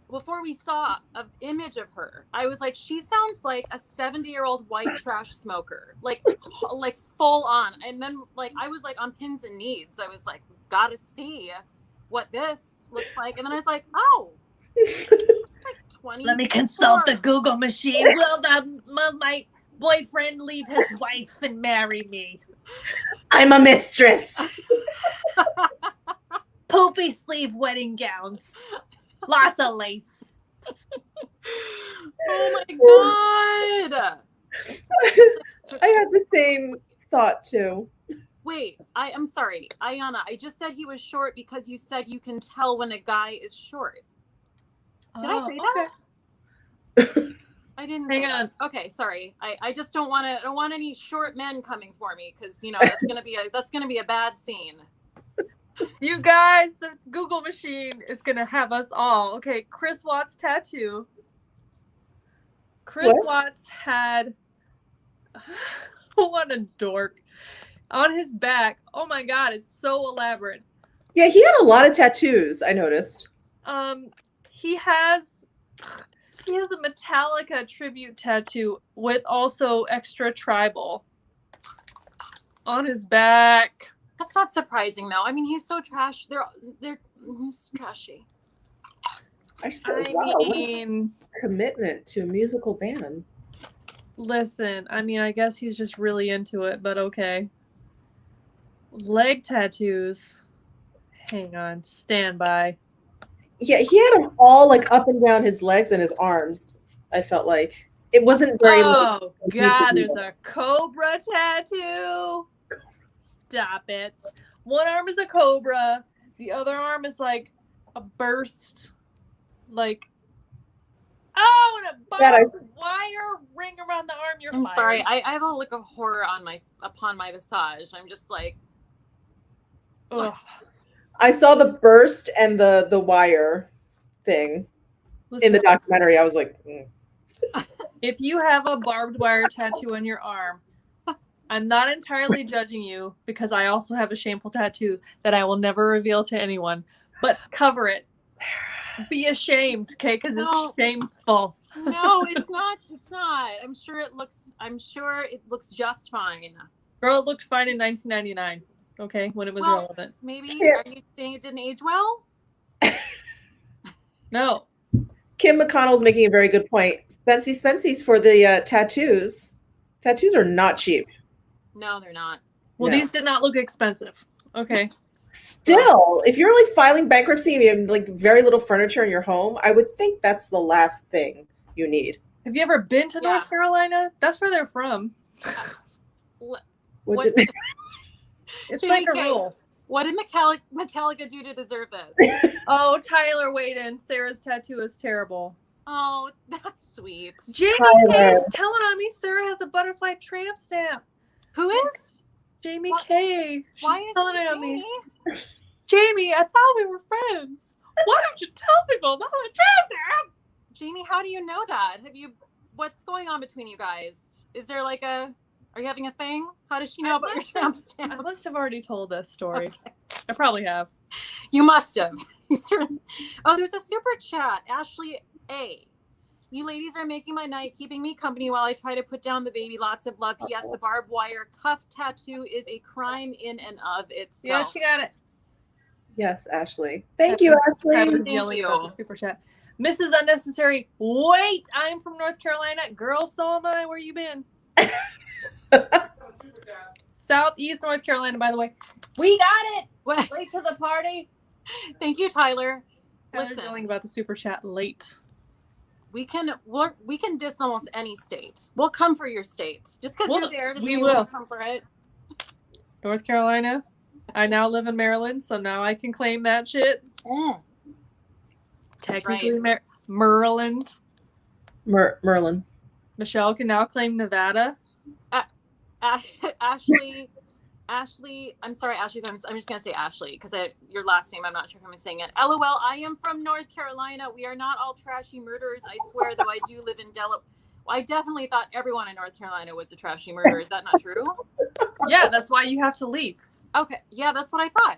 before we saw an image of her, I was like, she sounds like a 70-year-old white trash smoker, like full on. And then, like, I was like on pins and needles. I was like, gotta see what this looks like. And then I was like, oh, like 20. Let me consult the Google machine. Will my boyfriend leave his wife and marry me? I'm a mistress. Poopy sleeve wedding gowns. Lots of lace. Oh my God. I had the same thought too. Wait, I'm sorry. Ayanna, I just said he was short because you said you can tell when a guy is short. Did I say that? I didn't say that. Okay, sorry. I just don't want any short men coming for me because, you know, that's gonna be a bad scene. You guys, the Google machine is gonna have us all. Okay, Chris Watts tattoo. Chris Watts had what a dork. On his back. Oh my God, it's so elaborate. Yeah, he had a lot of tattoos, I noticed. He has a Metallica tribute tattoo with also extra tribal on his back. That's not surprising though. I mean, he's so trash. He's trashy. I mean, commitment to a musical band. Listen, I mean, I guess he's just really into it, but okay. Leg tattoos. Hang on, stand by. Yeah, he had them all like up and down his legs and his arms. I felt like It wasn't very. Oh God, there's a cobra tattoo. Stop it. One arm is a cobra. The other arm is like a burst. Like, oh, and a barbed wire ring around the arm. You're I'm fired. sorry. I have a look of horror upon my visage. I'm just like, Ugh. I saw the burst and the wire thing in the documentary. I was like, if you have a barbed wire tattoo on your arm, I'm not entirely judging you because I also have a shameful tattoo that I will never reveal to anyone, but cover it. Be ashamed, okay? Because it's shameful. no, it's not. It's not. I'm sure it looks just fine. Girl, it looked fine in 1999, okay? When it was relevant. Maybe. Are you saying it didn't age well? No. Kim McConnell's making a very good point. Spency's for the tattoos. Tattoos are not cheap. No, they're not. Well, No. these did not look expensive. Okay. Still, if you're like filing bankruptcy and you have like very little furniture in your home, I would think that's the last thing you need. Have you ever been to North Carolina? That's where they're from. What did- It's like a JK, rule. What did Metallica do to deserve this? Oh, Tyler, wait in. Sarah's tattoo is terrible. Oh, that's sweet. Jamie Tyler. K is telling on me Sarah has a butterfly tramp stamp. Who is? Jamie What? K. She's Why is telling it on me. me? Jamie, I thought we were friends. Why don't you tell people about my tramp stamp? Jamie, how do you know that? What's going on between you guys? Is there like are you having a thing? How does she know about your tramp I stamp? must have already told this story. I probably have. You must have. Oh, there's a super chat. Ashley A. You ladies are making my night, keeping me company while I try to put down the baby. Lots of love. P.S. The barbed wire cuff tattoo is a crime in and of itself. Yeah, she got it. Yes, Ashley. Thank you, Ashley. Kevin's yelling about the super chat. Mrs. Unnecessary. Wait, I'm from North Carolina. Girl, so am I. Where you been? Southeast North Carolina, by the way. We got it. What? Late to the party. Thank you, Tyler. Tyler's Listen, yelling about the super chat late. we can diss almost any state. We'll come for your state. Just because you're there doesn't we mean will. we'll come for it. North Carolina. I now live in Maryland, so now I can claim that shit. Technically, right. Maryland. Merlin. Michelle can now claim Nevada. Ashley, I'm sorry, Ashley. I'm just gonna say Ashley because your last name. I'm not sure if I'm saying it. LOL. I am from North Carolina. We are not all trashy murderers. I swear, though I do live in Delaware. Well, I definitely thought everyone in North Carolina was a trashy murderer. Is that not true? Yeah, that's why you have to leave. Okay. Yeah, that's what I thought.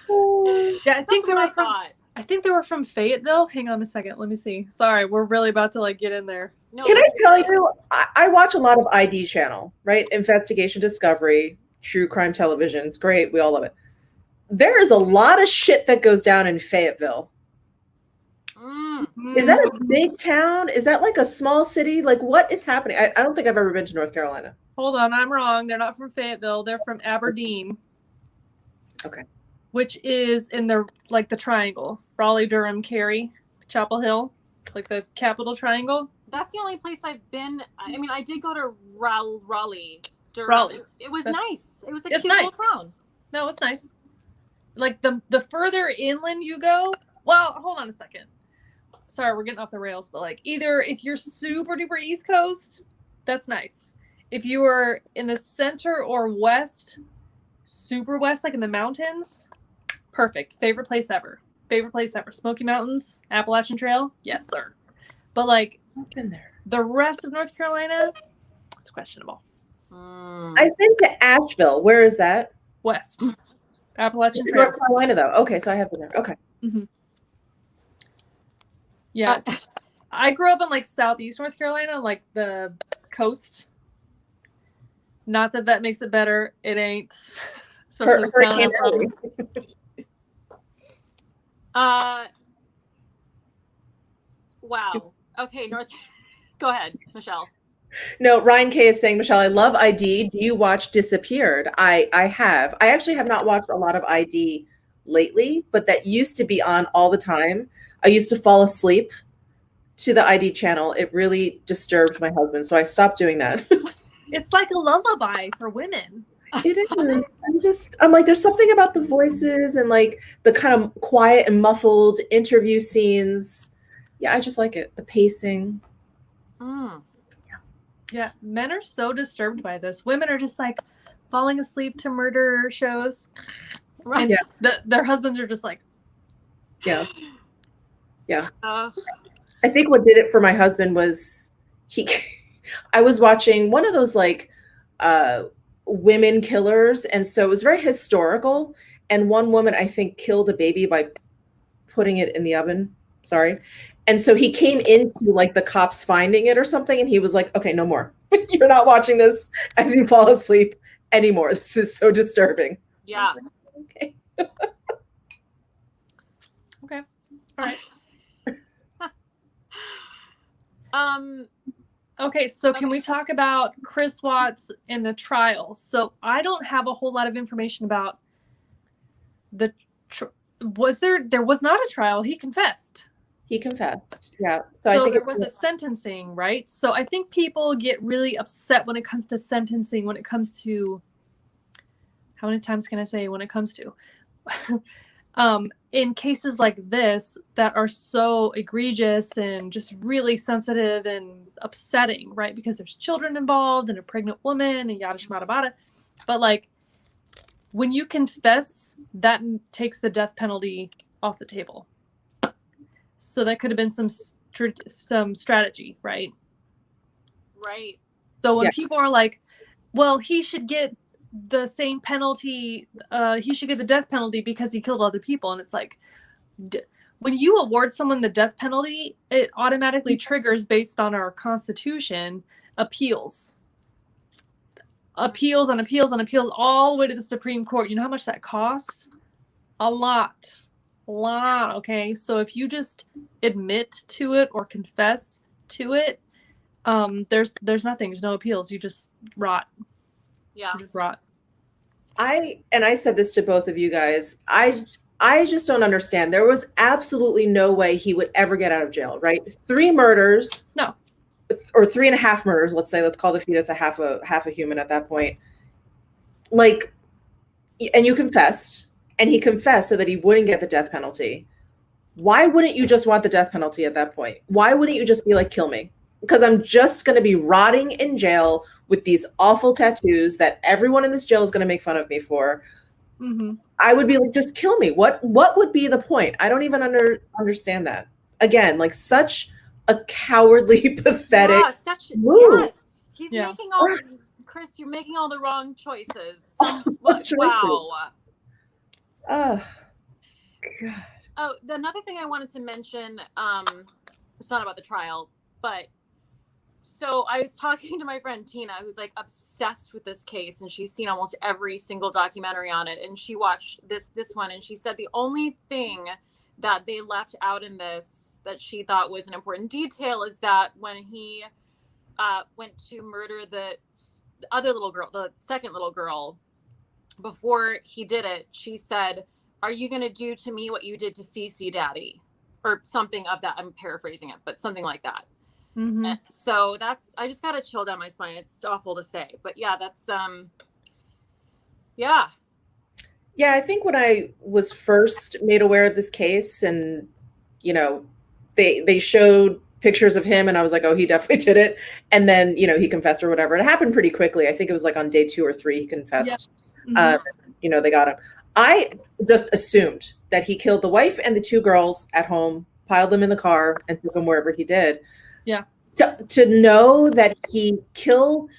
Okay. Yeah, I think That's what I from. thought. I think they were from Fayetteville. Hang on a second. Let me see. Sorry, we're really about to get in there. No, Can I tell you, I watch a lot of ID channel, right? Investigation, Discovery, true crime television. It's great. We all love it. There is a lot of shit that goes down in Fayetteville. Is that a big town? Is that like a small city? Like, what is happening? I don't think I've ever been to North Carolina. Hold on, I'm wrong. They're not from Fayetteville. They're from Aberdeen. Okay. Which is in the triangle. Raleigh, Durham, Cary, Chapel Hill. Like the capital triangle. That's the only place I've been. I mean, I did go to Raleigh. Durham. Raleigh. It was nice. It was a It's cute nice. little town. No, it's nice. Like the further inland you go, well, hold on a second. Sorry, we're getting off the rails, but like either if you're super duper East Coast, that's nice. If you are in the center or west, super west, like in the mountains, perfect. Favorite place ever. Favorite place ever. Smoky Mountains, Appalachian Trail, yes, sir. But like I've been there. the rest of North Carolina, it's questionable. I've been to Asheville. Where is that? West. Appalachian Trail. North Carolina, though. Okay, so I have been there. Okay. Mm-hmm. Yeah. I grew up in like southeast North Carolina, like the coast. Not that that makes it better. It ain't. Especially the town I'm from. Wow. Okay, go ahead, Michelle. No, Ryan K is saying, Michelle, I love ID. Do you watch Disappeared? I have. I actually have not watched a lot of ID lately, but that used to be on all the time. I used to fall asleep to the ID channel. It really disturbed my husband, so I stopped doing that. It's like a lullaby for women. It is. I'm like, there's something about the voices and like the kind of quiet and muffled interview scenes. Yeah, I just like it. The pacing. Yeah, men are so disturbed by this. Women are just like falling asleep to murder shows. Right. And their husbands are just like, yeah. I think what did it for my husband was I was watching one of those like women killers, and so it was very historical. And one woman, I think, killed a baby by putting it in the oven. Sorry. And so he came into like the cops finding it or something, and he was like, okay, no more. You're not watching this as you fall asleep anymore. This is so disturbing. Yeah. Okay. okay, all right. Okay, so can we talk about Chris Watts in the trial? So I don't have a whole lot of information about the there was not a trial. He confessed. He confessed. Yeah. So So I think there was a sentencing, right? So I think people get really upset when it comes to sentencing, when it comes to, how many times can I say when it comes to? In cases like this that are so egregious and just really sensitive and upsetting, right? Because there's children involved and a pregnant woman and yada shmada bada. But like, when you confess, that takes the death penalty off the table. So that could have been some strategy, right? Right. So when people are like, well, he should get the same penalty, he should get the death penalty because he killed other people. And it's like, when you award someone the death penalty, it automatically triggers, based on our Constitution, appeals. Appeals on appeals on appeals all the way to the Supreme Court. You know how much that cost? A lot. Okay, so if you just admit to it or confess to it, there's nothing. There's no appeals. You just rot. Yeah. You just rot. I said this to both of you guys. I just don't understand. There was absolutely no way he would ever get out of jail, right? 3 murders. No. Or 3.5 murders, let's say. Let's call the fetus a half a human at that point. Like, and you confessed. And he confessed so that he wouldn't get the death penalty. Why wouldn't you just want the death penalty at that point? Why wouldn't you just be like, kill me? Because I'm just going to be rotting in jail with these awful tattoos that everyone in this jail is going to make fun of me for. Mm-hmm. I would be like, just kill me. What would be the point? I don't even understand that. Again, like such a cowardly, pathetic. Yeah, move. Yes. He's making all, Chris, you're making all the wrong choices. Wow. Oh, God. Oh, another thing I wanted to mention, it's not about the trial, but so I was talking to my friend Tina, who's like obsessed with this case, and she's seen almost every single documentary on it, and she watched this one, and she said the only thing that they left out in this that she thought was an important detail is that when he went to murder the other little girl, the second little girl, before he did it, she said, "Are you going to do to me what you did to Cece, Daddy?" Or something of that. I'm paraphrasing it, but something like that. Mm-hmm. So I just got a chill down my spine. It's awful to say, but yeah, that's yeah. Yeah, I think when I was first made aware of this case, and they showed pictures of him, and I was like, oh, he definitely did it. And then he confessed or whatever. It happened pretty quickly. I think it was like on day 2 or 3 he confessed. Yeah. Mm-hmm. They got him. I just assumed that he killed the wife and the 2 girls at home, piled them in the car, and took them wherever he did. Yeah. To know that he killed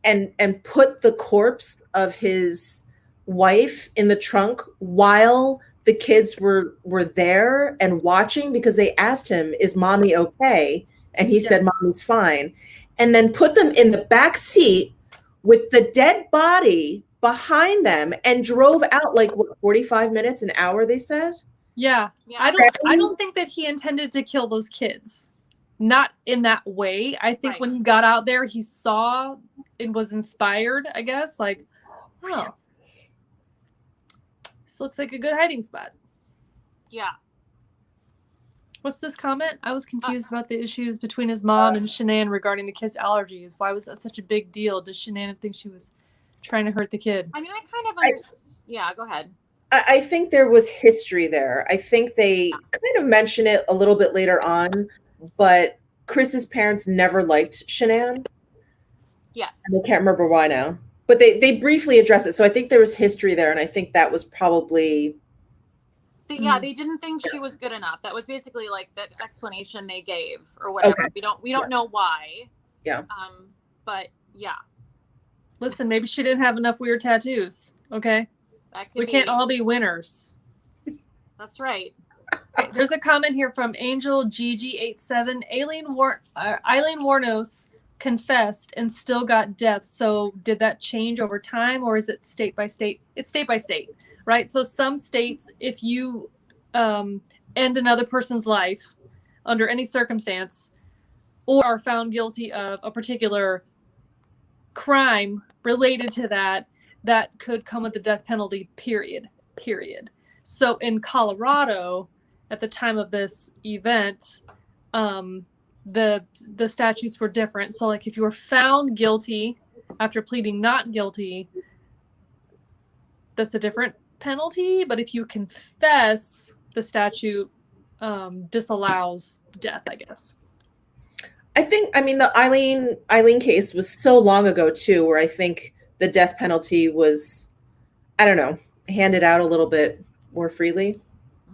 and put the corpse of his wife in the trunk while the kids were there and watching, because they asked him, "Is mommy okay?" And he said, "Mommy's fine." And then put them in the back seat with the dead body behind them and drove out like 45 minutes, an hour, they said. Yeah. I don't think that he intended to kill those kids. Not in that way. I think when he got out there, he saw and was inspired, I guess, like, oh, this looks like a good hiding spot. Yeah. What's this comment? I was confused about the issues between his mom and Shanann regarding the kid's allergies. Why was that such a big deal? Does Shanann think she was trying to hurt the kid? I mean, I kind of understand. Yeah, go ahead. I think there was history there. I think they kind of mention it a little bit later on, but Chris's parents never liked Shanann. Yes. And I can't remember why now. But they briefly address it. So I think there was history there, and I think that was probably... They didn't think she was good enough. That was basically like the explanation they gave or whatever. Okay. We don't know why. Yeah. But yeah. Listen, maybe she didn't have enough weird tattoos. Okay. We can't all be winners. That's right. There's a comment here from Angel GG87. Eileen Warnos confessed and still got death. So did that change over time, or is it state by state? It's state by state, right? So some states, if you end another person's life under any circumstance or are found guilty of a particular crime related to that, that could come with the death penalty, period. So in Colorado, at the time of this event, the statutes were different. So like if you were found guilty after pleading not guilty, that's a different penalty. But if you confess, the statute disallows death, I guess. I mean, the Eileen case was so long ago too, where I think the death penalty was, I don't know, handed out a little bit more freely.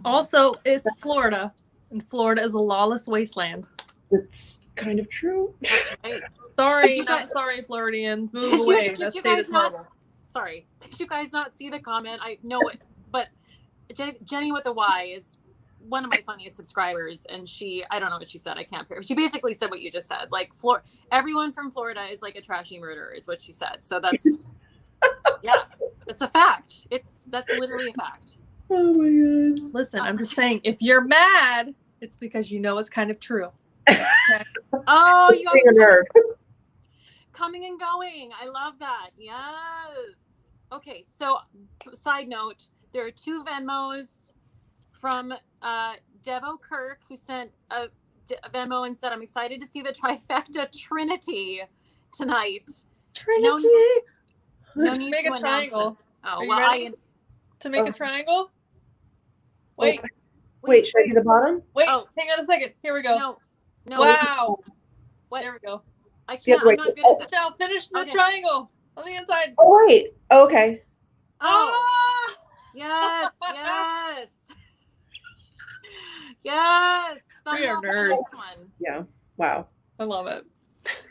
Also, it's Florida, and Florida is a lawless wasteland. It's kind of true. Right. Sorry, not sorry, Floridians. Move away. That state is horrible. Sorry. Did you guys not see the comment? I know it, but Jenny with a Y is one of my funniest subscribers, and I don't know what she said. I can't hear. She basically said what you just said. Like, everyone from Florida is like a trashy murderer, is what she said. So that's, yeah, it's a fact. That's literally a fact. Oh my God. Listen, I'm just saying, if you're mad, it's because you know it's kind of true. Okay? Oh, you have a nerve. Coming and going. I love that. Yes. Okay, so side note, there are 2 Venmos from Devo Kirk, who sent a Venmo and said, I'm excited to see the trifecta Trinity tonight. Trinity? No need Make to a triangle. Oh, Are well, you ready to make a triangle? Wait. Wait, should I do the bottom? Wait, hang on a second. Here we go. No. Wow. What? There we go. I can't. I'm not good at this. Now finish the triangle on the inside. Oh, wait. Okay. Oh. Yes. Yes. We are nerds. Yeah. Wow. I love it.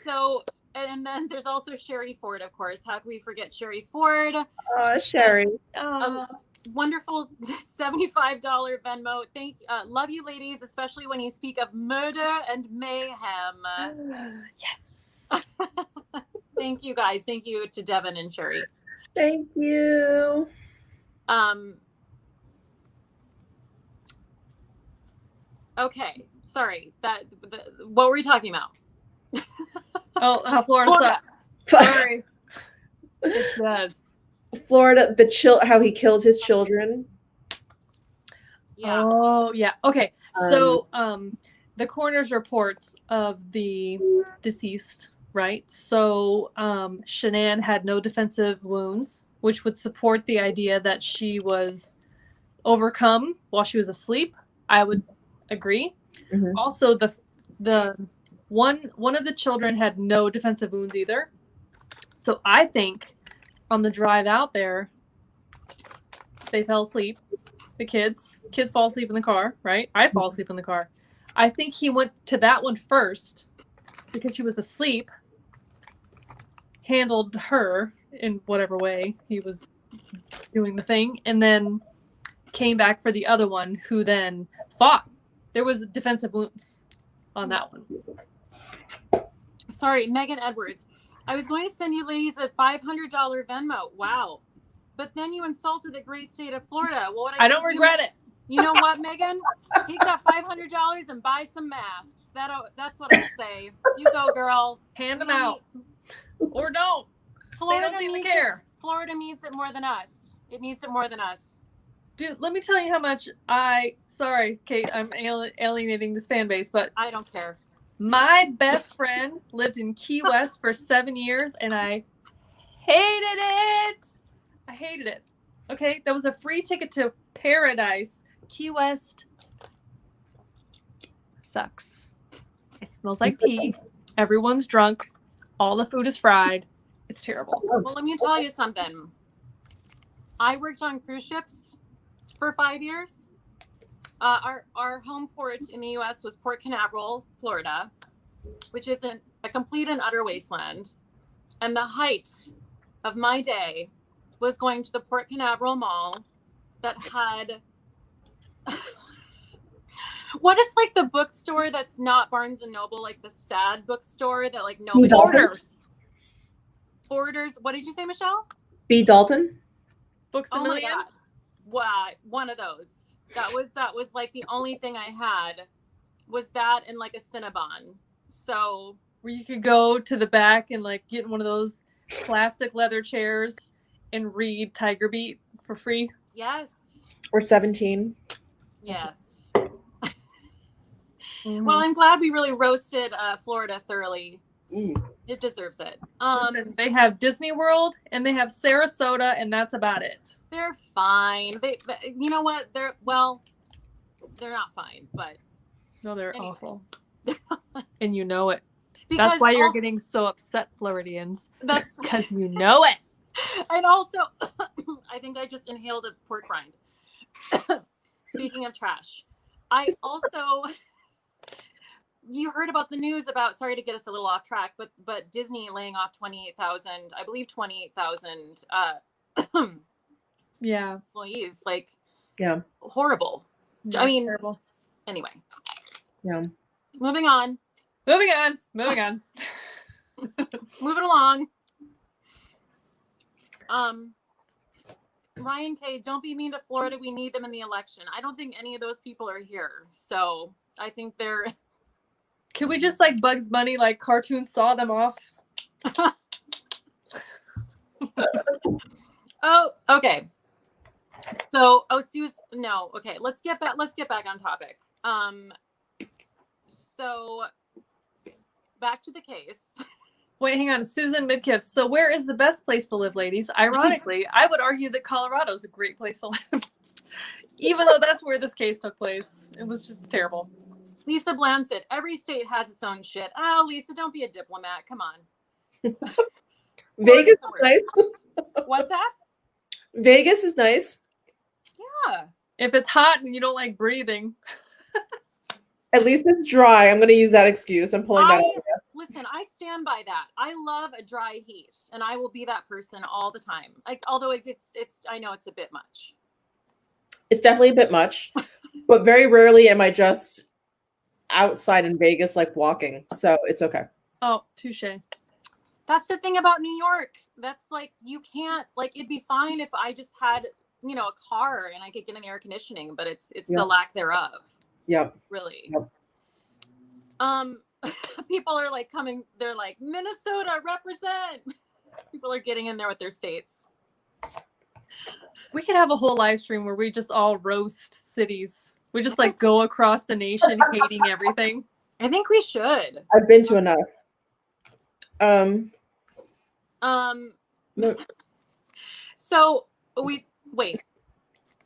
So, and then there's also Sherry Ford, of course. How can we forget Sherry Ford? Sherry. Wonderful $75 Venmo. Love you, ladies, especially when you speak of murder and mayhem. Yes. Thank you, guys. Thank you to Devin and Sherry. Thank you. Okay. Sorry. What were we talking about? How Florida sucks. Sorry. It does. Florida, how he killed his children. Yeah. Oh, yeah. Okay. So, the coroner's reports of the deceased, right? So, Shanann had no defensive wounds, which would support the idea that she was overcome while she was asleep. I would agree. Mm-hmm. Also, the one of the children had no defensive wounds either. So I think on the drive out there, they fell asleep. The kids fall asleep in the car, right? I fall asleep in the car. I think he went to that one first because she was asleep, handled her in whatever way he was doing the thing, and then came back for the other one, who then fought. There was defensive wounds on that one. Sorry, Megan Edwards. I was going to send you ladies a $500 Venmo. Wow. But then you insulted the great state of Florida. Well, I don't regret it. You know what, Megan? Take that $500 and buy some masks. That's what I say. You go, girl. Hand them out. Or don't. Florida they don't seem to care. Florida needs it more than us. It needs it more than us. Dude, let me tell you how much sorry, Kate, I'm alienating this fan base, but I don't care. my best friend lived in Key West for 7 years, and I hated it. I hated it. Okay, that was a free ticket to paradise. Key West sucks. It smells like pee. Everyone's drunk. All the food is fried. It's terrible. Well, let me tell you something. I worked on cruise ships for 5 years. Our home port in the U.S. was Port Canaveral, Florida, which is a complete and utter wasteland. And the height of my day was going to the Port Canaveral Mall that had what is like the bookstore that's not Barnes and Noble, like the sad bookstore that like nobody Borders. What did you say, Michelle? B. Dalton. Books a Million. God. Wow, one of those. That was like the only thing I had was that and like a Cinnabon. So where you could go to the back and like get in one of those plastic leather chairs and read Tiger Beat for free. Yes. Or 17. Yes. Mm-hmm. Well, I'm glad we really roasted Florida thoroughly. It deserves it. Listen, they have Disney World and they have Sarasota, and that's about it. They're fine. They you know what? They're not fine, but no, they're anyway. awful, and you know it. Because that's why you're getting so upset, Floridians. That's because you know it. And also, I think I just inhaled a pork rind. Speaking of trash, I also. You heard about the news about, sorry to get us a little off track, but Disney laying off 28,000, I believe 28,000 yeah, employees. Like, yeah, horrible. Yeah, I mean, terrible. Anyway. Yeah. Moving on. Moving on. Moving along. Ryan K., don't be mean to Florida. We need them in the election. I don't think any of those people are here. So I think they're... Can we just like Bugs Bunny, like cartoon saw them off? Oh, okay. So, no, okay. Let's get back on topic. So back to the case. Wait, hang on. Susan Midkiff. So where is the best place to live, ladies? Ironically, I would argue that Colorado is a great place to live. Even though that's where this case took place. It was just terrible. Lisa Blansett, every state has its own shit. Oh, Lisa, don't be a diplomat. Come on. Vegas is nice. What's that? Vegas is nice. Yeah. If it's hot and you don't like breathing. At least it's dry. I'm going to use that excuse. I'm pulling that out. Listen, I stand by that. I love a dry heat, and I will be that person all the time. Like, although it's I know it's a bit much. It's definitely a bit much, but very rarely am I just outside in Vegas, like walking. So it's okay. Oh, touche. That's the thing about New York. That's like, you can't, like, it'd be fine if I just had, a car and I could get an air conditioning, but it's the lack thereof. Yep. Really. Yep. People are like coming, they're like, Minnesota, represent. People are getting in there with their states. We could have a whole live stream where we just all roast cities. We just like go across the nation hating everything. I think we should. I've been to enough. So wait.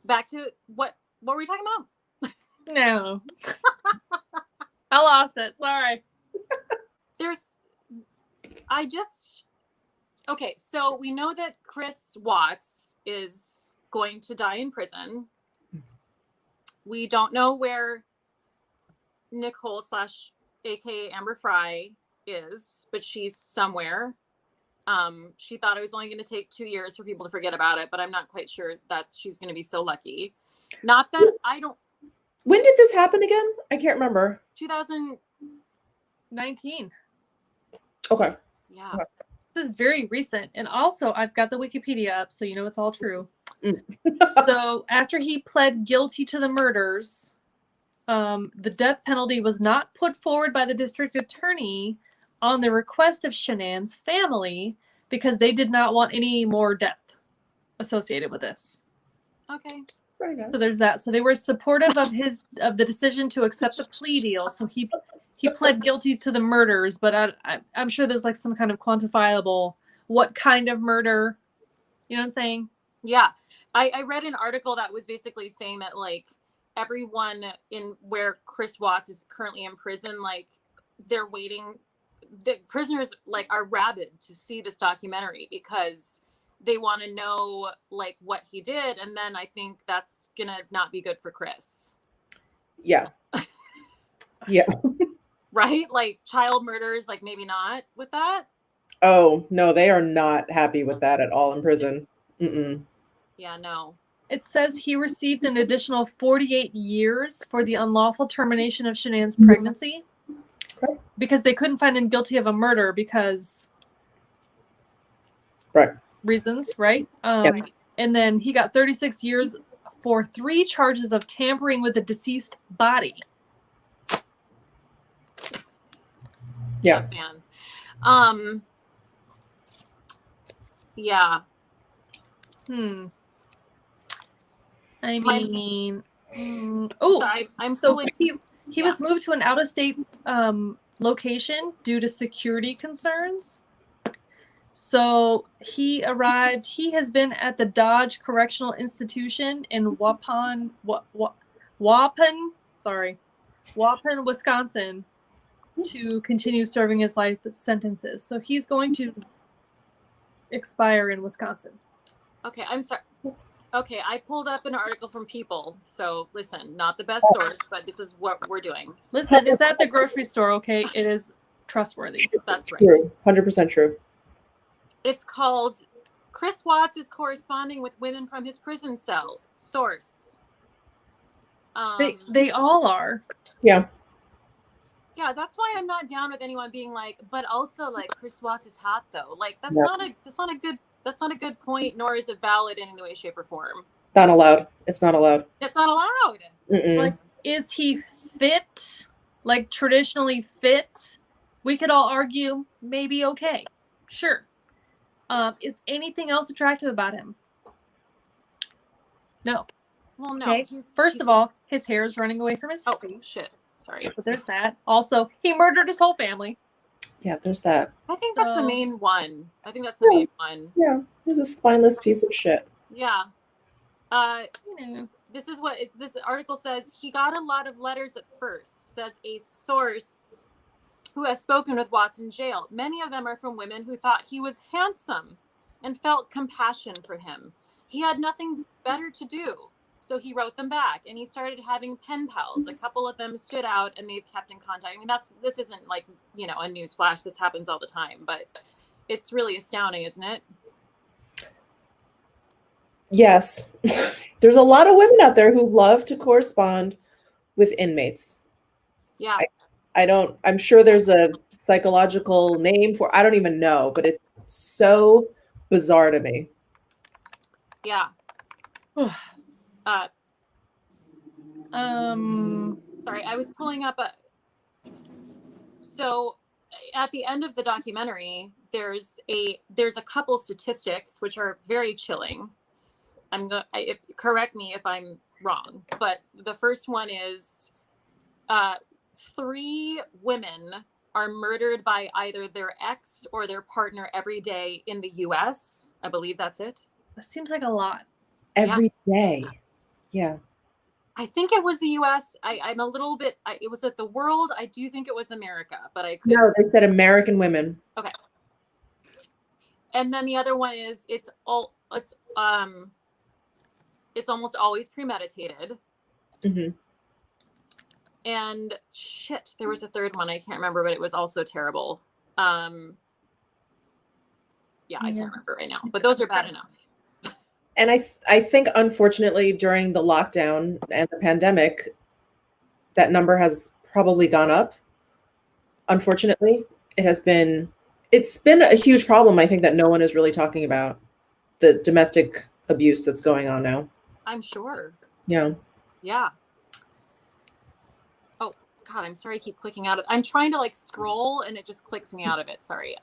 Back to what were we talking about? No. I lost it. Sorry. Okay, so we know that Chris Watts is going to die in prison. We don't know where Nicole / aka Amber Fry is, but she's somewhere. She thought it was only going to take 2 years for people to forget about it, but I'm not quite sure that she's going to be so lucky. Not that I don't. When did this happen again? I can't remember. 2019. Okay. Yeah. Okay. This is very recent. And also, I've got the Wikipedia up, so you know it's all true. So after he pled guilty to the murders, the death penalty was not put forward by the district attorney on the request of Shanann's family because they did not want any more death associated with this. Okay. Very nice. So there's that. So they were supportive of the decision to accept the plea deal. So he pled guilty to the murders, but I'm sure there's like some kind of quantifiable what kind of murder. You know what I'm saying? Yeah. I read an article that was basically saying that like everyone in where Chris Watts is currently in prison, like they're waiting. The prisoners like are rabid to see this documentary because they want to know like what he did, and then I think that's gonna not be good for Chris. Yeah. Yeah. Right? Like child murders, like maybe not with that. Oh no, they are not happy with that at all in prison. Mm-mm. Yeah, no. It says he received an additional 48 years for the unlawful termination of Shanann's pregnancy because they couldn't find him guilty of a murder because reasons, right? And then he got 36 years for 3 charges of tampering with a deceased body. Yeah. Man. Yeah. I mean, I'm so he was moved to an out-of-state location due to security concerns. So he arrived. He has been at the Dodge Correctional Institution in Waupun, Wisconsin, to continue serving his life sentences. So he's going to expire in Wisconsin. Okay, I'm sorry. Okay, I pulled up an article from People. So listen, not the best source, but this is what we're doing. Listen, it's at the grocery store, okay? It is trustworthy. That's right. True. 100% true. It's called Chris Watts is corresponding with women from his prison cell. Source. They all are. Yeah. Yeah, that's why I'm not down with anyone being like, but also like Chris Watts is hot though. Like that's not a good point, nor is it valid in any way, shape, or form. Not allowed. It's not allowed. It's not allowed. Mm-mm. Like, is he fit? Like traditionally fit? We could all argue maybe okay. Sure. Is anything else attractive about him? No. Well, no. Okay. First of all, his hair is running away from his face. Shit. Sorry. But there's that. Also, he murdered his whole family. Yeah, there's that. I think that's the main one. Yeah, he's a spineless piece of shit. Yeah. This is what this article says. He got a lot of letters at first, says a source who has spoken with Watts in jail. Many of them are from women who thought he was handsome and felt compassion for him. He had nothing better to do. So he wrote them back and he started having pen pals. A couple of them stood out and they've kept in contact. I mean, this isn't like, a news flash. This happens all the time, but it's really astounding, isn't it? Yes. There's a lot of women out there who love to correspond with inmates. Yeah. I'm sure there's a psychological name for, I don't even know, but it's so bizarre to me. Yeah. Sorry, I was pulling up so at the end of the documentary, there's a couple statistics which are very chilling. Correct me if I'm wrong, but the first one is 3 women are murdered by either their ex or their partner every day in the US. I believe that's it. That seems like a lot. Every day. Yeah. I think it was the US. I'm a little bit, it was at the world. I do think it was America, but I couldn't. No, they said American women. Okay. And then the other one is it's almost always premeditated. Mm-hmm. And shit, there was a third one. I can't remember, but it was also terrible. I can't remember right now, but those are bad enough. And I think, unfortunately, during the lockdown and the pandemic, that number has probably gone up. Unfortunately, it's been a huge problem, I think, that no one is really talking about, the domestic abuse that's going on now. I'm sure. Yeah. Yeah. Oh, God, I'm sorry I keep clicking out of I'm trying to scroll and it just clicks me out of it. Sorry.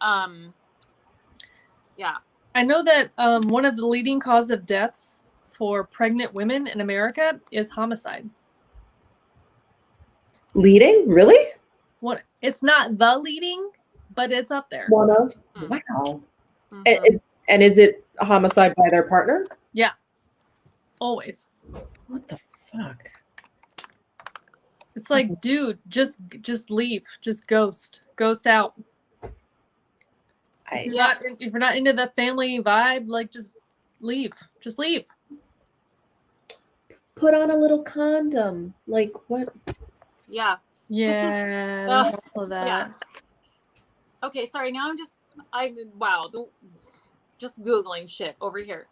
Yeah. I know that one of the leading cause of deaths for pregnant women in America is homicide. Leading? Really? What? It's not the leading, but it's up there. One of? Mm. Wow. Mhm. And is it a homicide by their partner? Yeah. Always. What the fuck? It's like, dude, just leave. Just ghost out. If you're not into the family vibe, like just leave. Just leave. Put on a little condom. Like what? Yeah. Yeah, This is- there's also that. yeah. Okay, sorry. Now just Googling shit over here.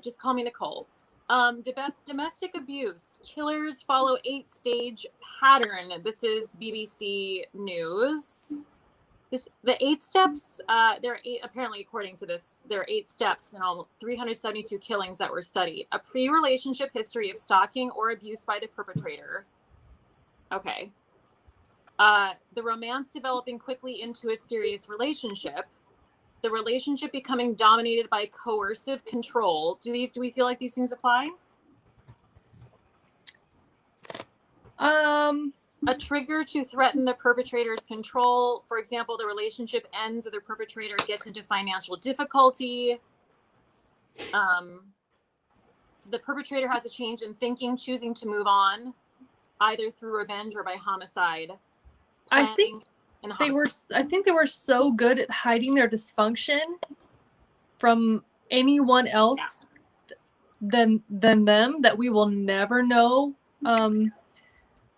Just call me Nicole. Domestic abuse. Killers follow 8-stage pattern. This is BBC News. The 8 steps, there are 8, apparently according to this, there are 8 steps in all 372 killings that were studied. A pre-relationship history of stalking or abuse by the perpetrator. Okay. The romance developing quickly into a serious relationship. The relationship becoming dominated by coercive control. Do we feel like these things apply? A trigger to threaten the perpetrator's control. For example, the relationship ends or the perpetrator gets into financial difficulty. The perpetrator has a change in thinking, choosing to move on, either through revenge or by homicide. I think they were so good at hiding their dysfunction from anyone else than them that we will never know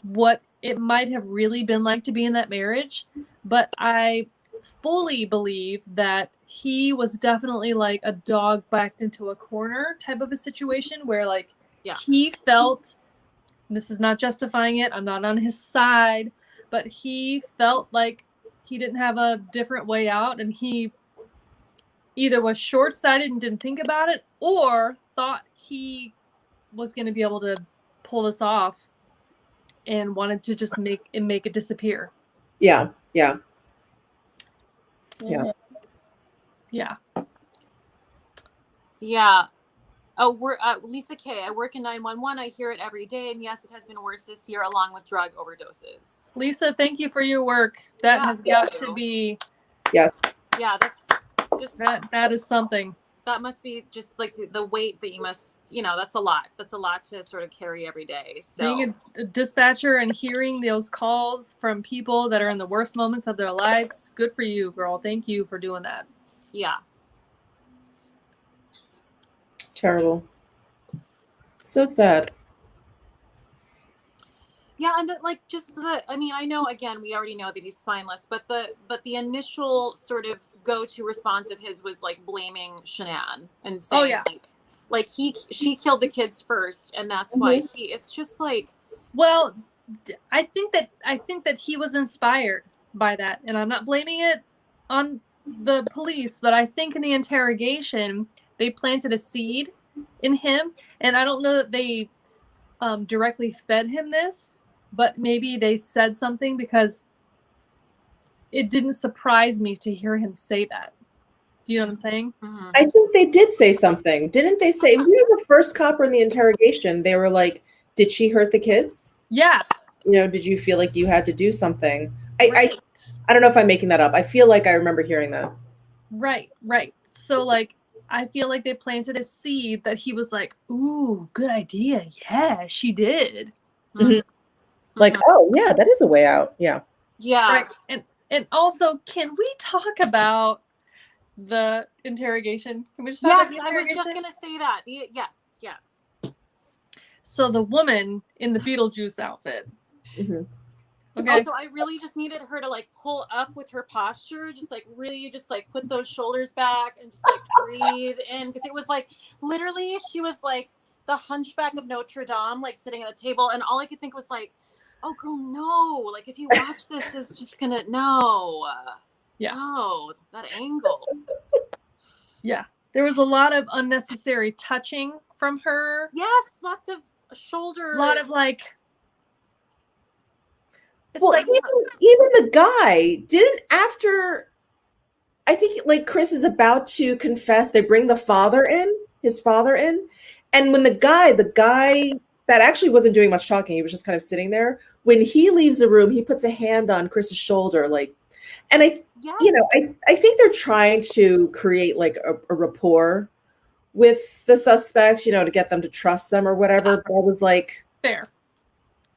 what it might have really been like to be in that marriage. But I fully believe that he was definitely like a dog backed into a corner type of a situation where like he felt, this is not justifying it, I'm not on his side, but he felt like he didn't have a different way out, and he either was short-sighted and didn't think about it, or thought he was going to be able to pull this off and wanted to just make it disappear. Yeah. Oh, Lisa K. I work in 911. I hear it every day, and yes, it has been worse this year, along with drug overdoses. Lisa, thank you for your work. That has got to be. Yes. Yeah, that's just that is something. That must be just like the weight that you must, that's a lot. That's a lot to sort of carry every day. So being a dispatcher and hearing those calls from people that are in the worst moments of their lives, good for you, girl. Thank you for doing that. Yeah. Terrible. So sad. Yeah, and I know, again, we already know that he's spineless, but the initial sort of go-to response of his was like blaming Shanann and saying she killed the kids first, and that's why it's just like, well, I think that he was inspired by that, and I'm not blaming it on the police, but I think in the interrogation they planted a seed in him, and I don't know that they directly fed him this, but maybe they said something, because it didn't surprise me to hear him say that. Do you know what I'm saying? Mm-hmm. I think they did say something. Didn't they say, the first copper in the interrogation, they were like, did she hurt the kids? Yeah. Did you feel like you had to do something? Right. I don't know if I'm making that up. I feel like I remember hearing that. Right. So like, I feel like they planted a seed that he was like, ooh, good idea. Yeah, she did. Mm-hmm. Like, oh yeah, that is a way out. Yeah. Yeah. Right. And also, can we talk about the interrogation? Can we just talk about the interrogation? I was just gonna say that. Yes. So the woman in the Beetlejuice outfit. Mm-hmm. Okay. Also, I really just needed her to like pull up with her posture, just like really just like put those shoulders back and just like breathe in, because it was like literally she was like the Hunchback of Notre Dame, like sitting at a table, and all I could think was like, oh girl, no, like if you watch this, it's just gonna no. That angle. Yeah, there was a lot of unnecessary touching from her. Yes, lots of shoulder. A lot of like. Well, like, even the guy didn't, after, I think like Chris is about to confess, they bring his father in, And when the guy that actually wasn't doing much talking, he was just kind of sitting there. When he leaves the room, he puts a hand on Chris's shoulder, like, and I think they're trying to create like a rapport with the suspect, to get them to trust them or whatever. But I was like, fair.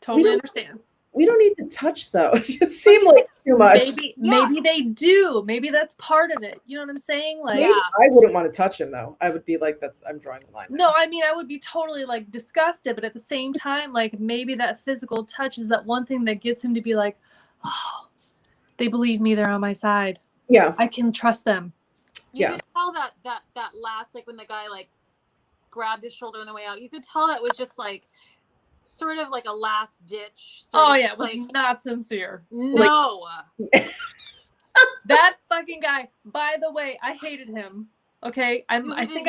Totally understand. We don't need to touch though. It seemed like too much. Maybe they do. Maybe that's part of it. You know what I'm saying? Like, I wouldn't want to touch him though. I would be like, I'm drawing the line. No, I mean, I would be totally like disgusted, but at the same time, like maybe that physical touch is that one thing that gets him to be like, oh, they believe me. They're on my side. Yeah, I can trust them. You could tell that last, like when the guy like grabbed his shoulder on the way out, you could tell that was just like sort of like a last ditch. It was not sincere. No. That fucking guy, by the way, I hated him. Okay. I think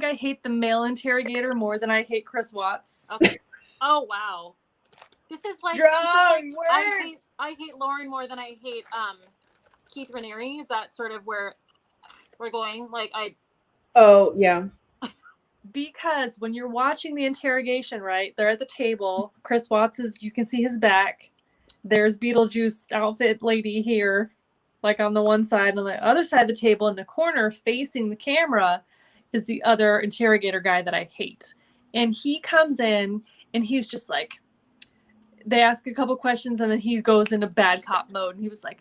I hate the male interrogator more than I hate Chris Watts. Okay. Oh wow. This is like strong words. I hate Lauren more than I hate Keith Raniere. Is that sort of where we're going? Like Oh yeah. Because when you're watching the interrogation, right, they're at the table. Chris Watts you can see his back. There's Beetlejuice outfit lady here, like on the one side. On the other side of the table in the corner facing the camera is the other interrogator guy that I hate. And he comes in and he's just like, they ask a couple questions and then he goes into bad cop mode. And he was like,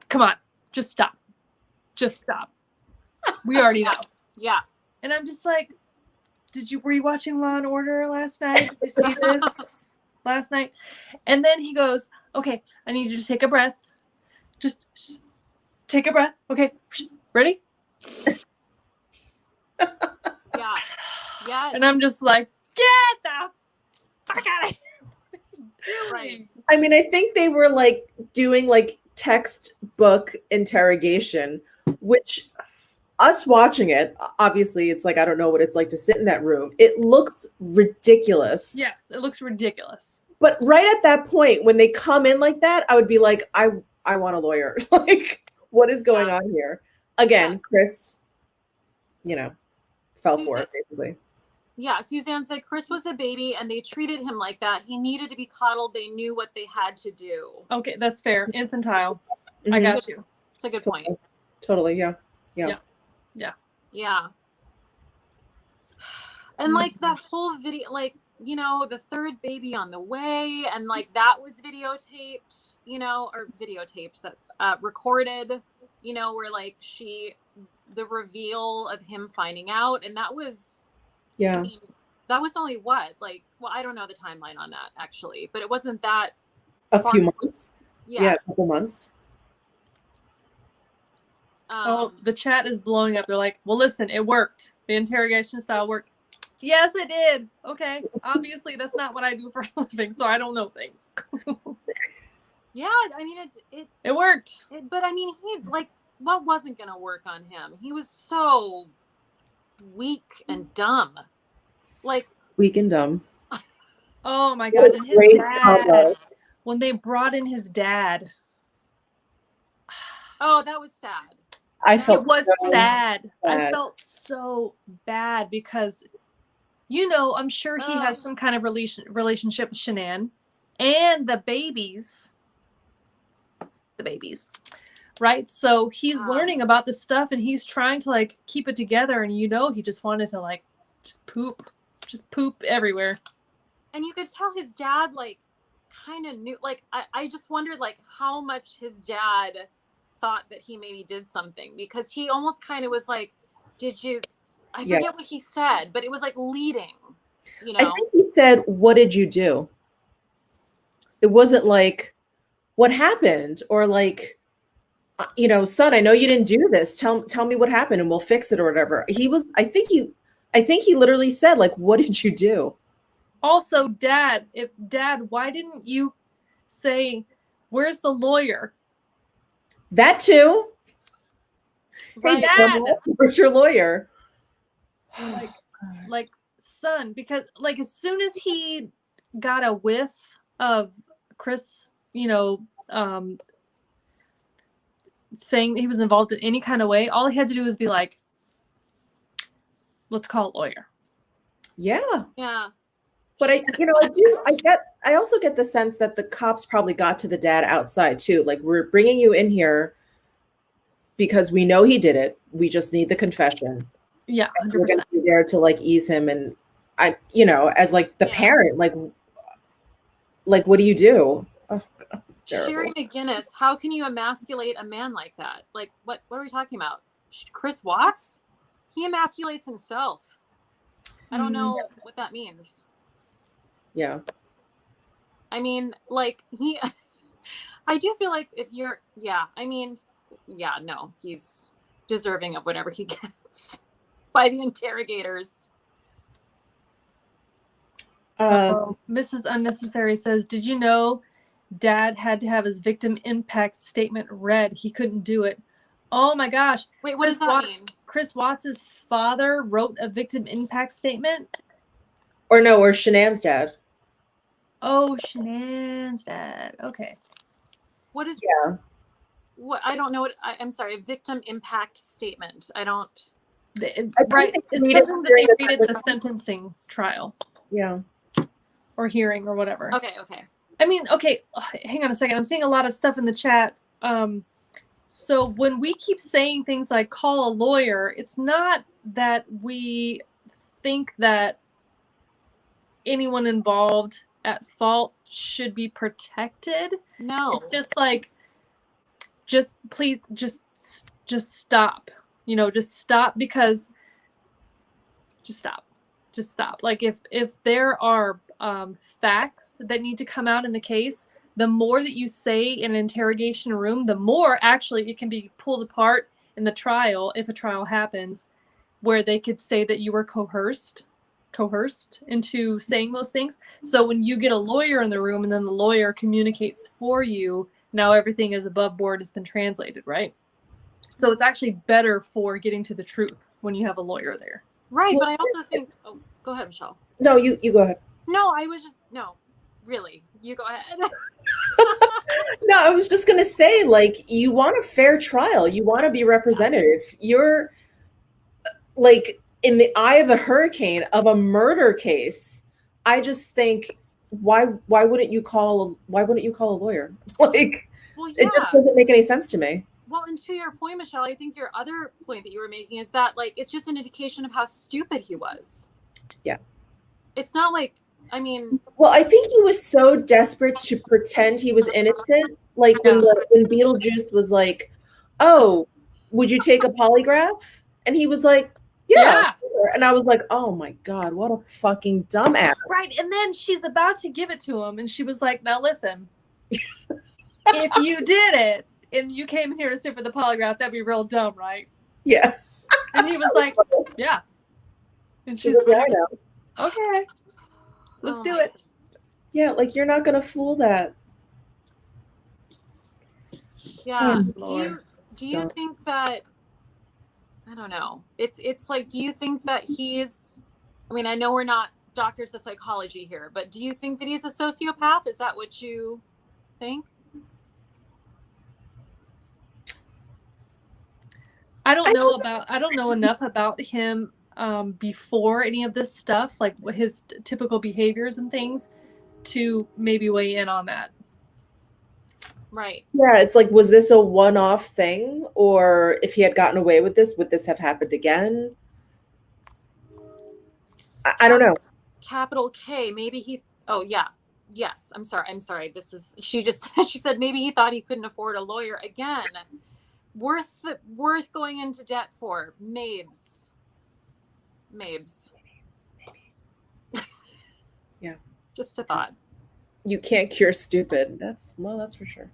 come on, just stop. Just stop. We already know. Yeah. And I'm just like, were you watching Law and Order last night? Did you see this last night? And then he goes, okay, I need you to take a breath. Just take a breath. Okay, ready? Yeah. Yeah. And I'm just like, get the fuck out of here. Right. I mean, I think they were like doing like textbook interrogation, which us watching it, obviously it's like, I don't know what it's like to sit in that room. It looks ridiculous. Yes, it looks ridiculous. But right at that point, when they come in like that, I would be like, I want a lawyer. Like, what is going on here? Again, Chris, fell for it, basically. Yeah, Suzanne said Chris was a baby and they treated him like that. He needed to be coddled. They knew what they had to do. Okay, that's fair. Infantile. I got you. It's a good point. Totally, yeah. Yeah. And like that whole video, like, the third baby on the way, and like that was videotaped, or videotaped, that's recorded, where like the reveal of him finding out, and that was, I mean, that was only what, like, well, I don't know the timeline on that actually, but it wasn't that a few months. Yeah, a couple months. The chat is blowing up. They're like, well, listen, it worked. The interrogation style worked. Yes, it did. Okay. Obviously, that's not what I do for a living, so I don't know things. Yeah, I mean, it worked. But I mean, what wasn't going to work on him? He was so weak and dumb. Like, weak and dumb. Oh my God. And his dad, when they brought in his dad. Oh, that was sad. It was sad. I felt so bad because, I'm sure he had some kind of relationship with Shanann and the babies, right? So he's learning about this stuff and he's trying to like keep it together. And he just wanted to like just poop everywhere. And you could tell his dad like kind of knew. Like I just wondered like how much his dad thought that he maybe did something, because he almost kind of was like, I forget what he said, but it was like leading, I think he said, what did you do? It wasn't like, what happened? Or like, son, I know you didn't do this. Tell me what happened and we'll fix it or whatever. I think he literally said like, what did you do? Also, Dad, why didn't you say, where's the lawyer? That too. Right. Hey, Dad, where's your lawyer? Like, son, because like as soon as he got a whiff of Chris, saying he was involved in any kind of way, all he had to do was be like, let's call a lawyer. Yeah. Yeah. But I also get the sense that the cops probably got to the dad outside too. Like, we're bringing you in here because we know he did it. We just need the confession. Yeah, And 100%. we're going to be there to like ease him. And as like the parent, like, what do you do? Oh, God, it's terrible. Sherry McGinnis, how can you emasculate a man like that? Like, what are we talking about? Chris Watts? He emasculates himself. I don't know what that means. Yeah. I mean, like, I do feel like if you're, no, he's deserving of whatever he gets by the interrogators. Mrs. Unnecessary says, did you know Dad had to have his victim impact statement read? He couldn't do it. Oh my gosh. Wait, what does that mean? Chris Watts' father wrote a victim impact statement? Or Shanann's dad. Oh, Shanann's dad. Okay. What is what? I don't know what I'm sorry, a victim impact statement. I don't. Right. It's something that they read at the sentencing trial. Yeah. Or hearing or whatever. Okay. I mean, okay, hang on a second. I'm seeing a lot of stuff in the chat. So when we keep saying things like call a lawyer, it's not that we think that anyone involved at fault should be protected. No. It's just like, please stop. Just stop, because just stop. Like if there are facts that need to come out in the case, the more that you say in an interrogation room, the more actually it can be pulled apart in the trial, if a trial happens, where they could say that you were coerced into saying those things. So when you get a lawyer in the room and then the lawyer communicates for you, now everything is above board, has been translated, right? So it's actually better for getting to the truth when you have a lawyer there. Right, but I also think, go ahead, Michelle. No, you go ahead. No, really, you go ahead. No, I was just going to say, like, you want a fair trial. You want to be represented. If you're like in the eye of the hurricane of a murder case, I just think, why wouldn't you call a lawyer? Like, well, yeah. It just doesn't make any sense to me. Well, and to your point, Michelle, I think your other point that you were making is that, like, it's just an indication of how stupid he was. Yeah. It's not like, I mean... Well, I think he was so desperate to pretend he was innocent. Like, when Beetlejuice was like, oh, would you take a polygraph? And he was like, yeah. Sure. And I was like, oh my God, what a fucking dumbass. Right. And then she's about to give it to him. And she was like, now listen, if you did it, and you came here to sit for the polygraph, that'd be real dumb, right? Yeah. And he was like, yeah. And she's like, okay, let's do it. Yeah, like, you're not gonna fool that. Yeah. Do you think that, I don't know. It's like, do you think that he's, I mean, I know we're not doctors of psychology here, but do you think that he's a sociopath? Is that what you think? I don't know enough about him before any of this stuff, like his typical behaviors and things, to maybe weigh in on that. Right. Yeah, it's like, was this a one-off thing? Or if he had gotten away with this, would this have happened again? I don't know. Capital K, maybe he, oh yeah. Yes, I'm sorry. This is, she said maybe he thought he couldn't afford a lawyer again. Worth going into debt for. Mabes. Yeah. Just a thought. You can't cure stupid. That's for sure.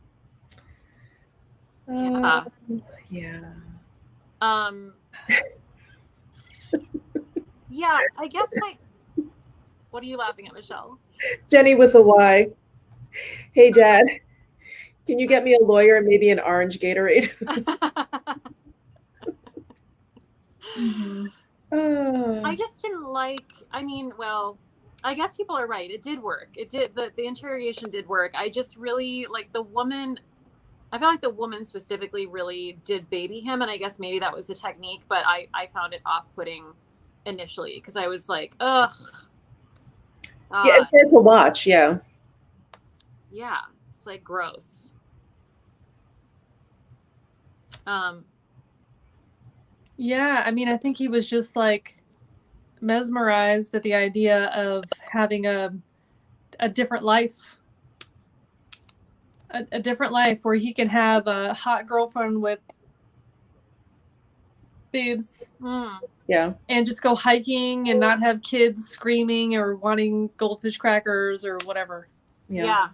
Yeah. Yeah. Yeah, I guess, like, what are you laughing at, Michelle? Jenny with a Y. Hey, Dad. Can you get me a lawyer and maybe an orange Gatorade? Mm-hmm. I just didn't like, I mean, well, I guess people are right. It did work. It did. The interrogation did work. I just really, like, the woman, I feel like the woman specifically really did baby him. And I guess maybe that was the technique, but I found it off-putting initially because I was like, ugh. Yeah, it's hard to watch. Yeah. Yeah, it's like gross. Yeah, I mean, I think he was just like mesmerized at the idea of having a different life. A different life where he can have a hot girlfriend with boobs. Yeah. And just go hiking and not have kids screaming or wanting goldfish crackers or whatever. Yeah.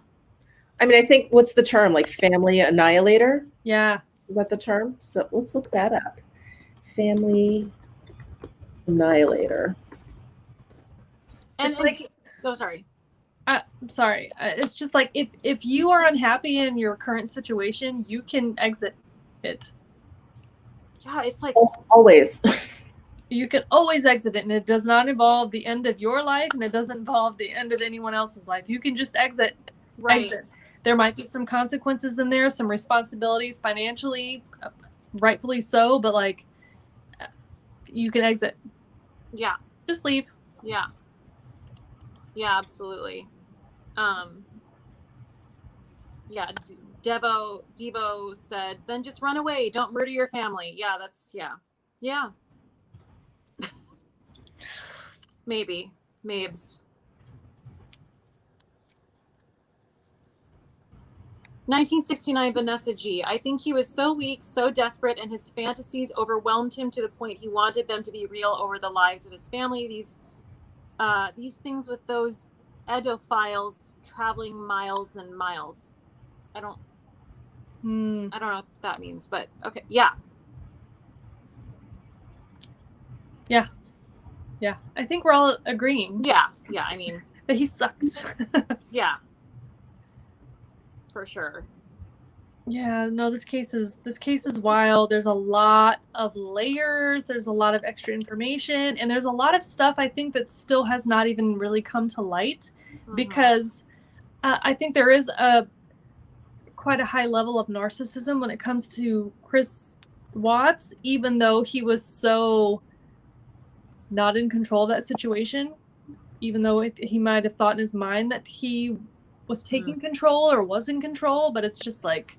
I mean, I think, what's the term? Like family annihilator? Yeah. Is that the term? So let's look that up. Family annihilator. And it's like, oh, sorry. I'm sorry. It's just like if you are unhappy in your current situation, you can exit it. Yeah, it's like always. You can always exit it, and it does not involve the end of your life, and it doesn't involve the end of anyone else's life. You can just exit. Right. Exit. There might be some consequences in there, some responsibilities financially, rightfully so, but like you can exit. Yeah. Just leave. Yeah. Yeah, absolutely. Yeah, Devo said, then just run away. Don't murder your family. Yeah, that's, yeah. Yeah. Maybe. Mabes. 1969 Vanessa G. I think he was so weak, so desperate, and his fantasies overwhelmed him to the point he wanted them to be real over the lives of his family. These things with those edophiles traveling miles and miles. I don't know what that means, but okay. Yeah. Yeah. Yeah. I think we're all agreeing. Yeah. Yeah. I mean, that he sucked. Yeah. For sure. Yeah, no, this case is wild. There's a lot of layers, there's a lot of extra information, and there's a lot of stuff I think that still has not even really come to light because I think there is quite a high level of narcissism when it comes to Chris Watts, even though he was so not in control of that situation, even though he might have thought in his mind that he was taking control or was in control, but it's just like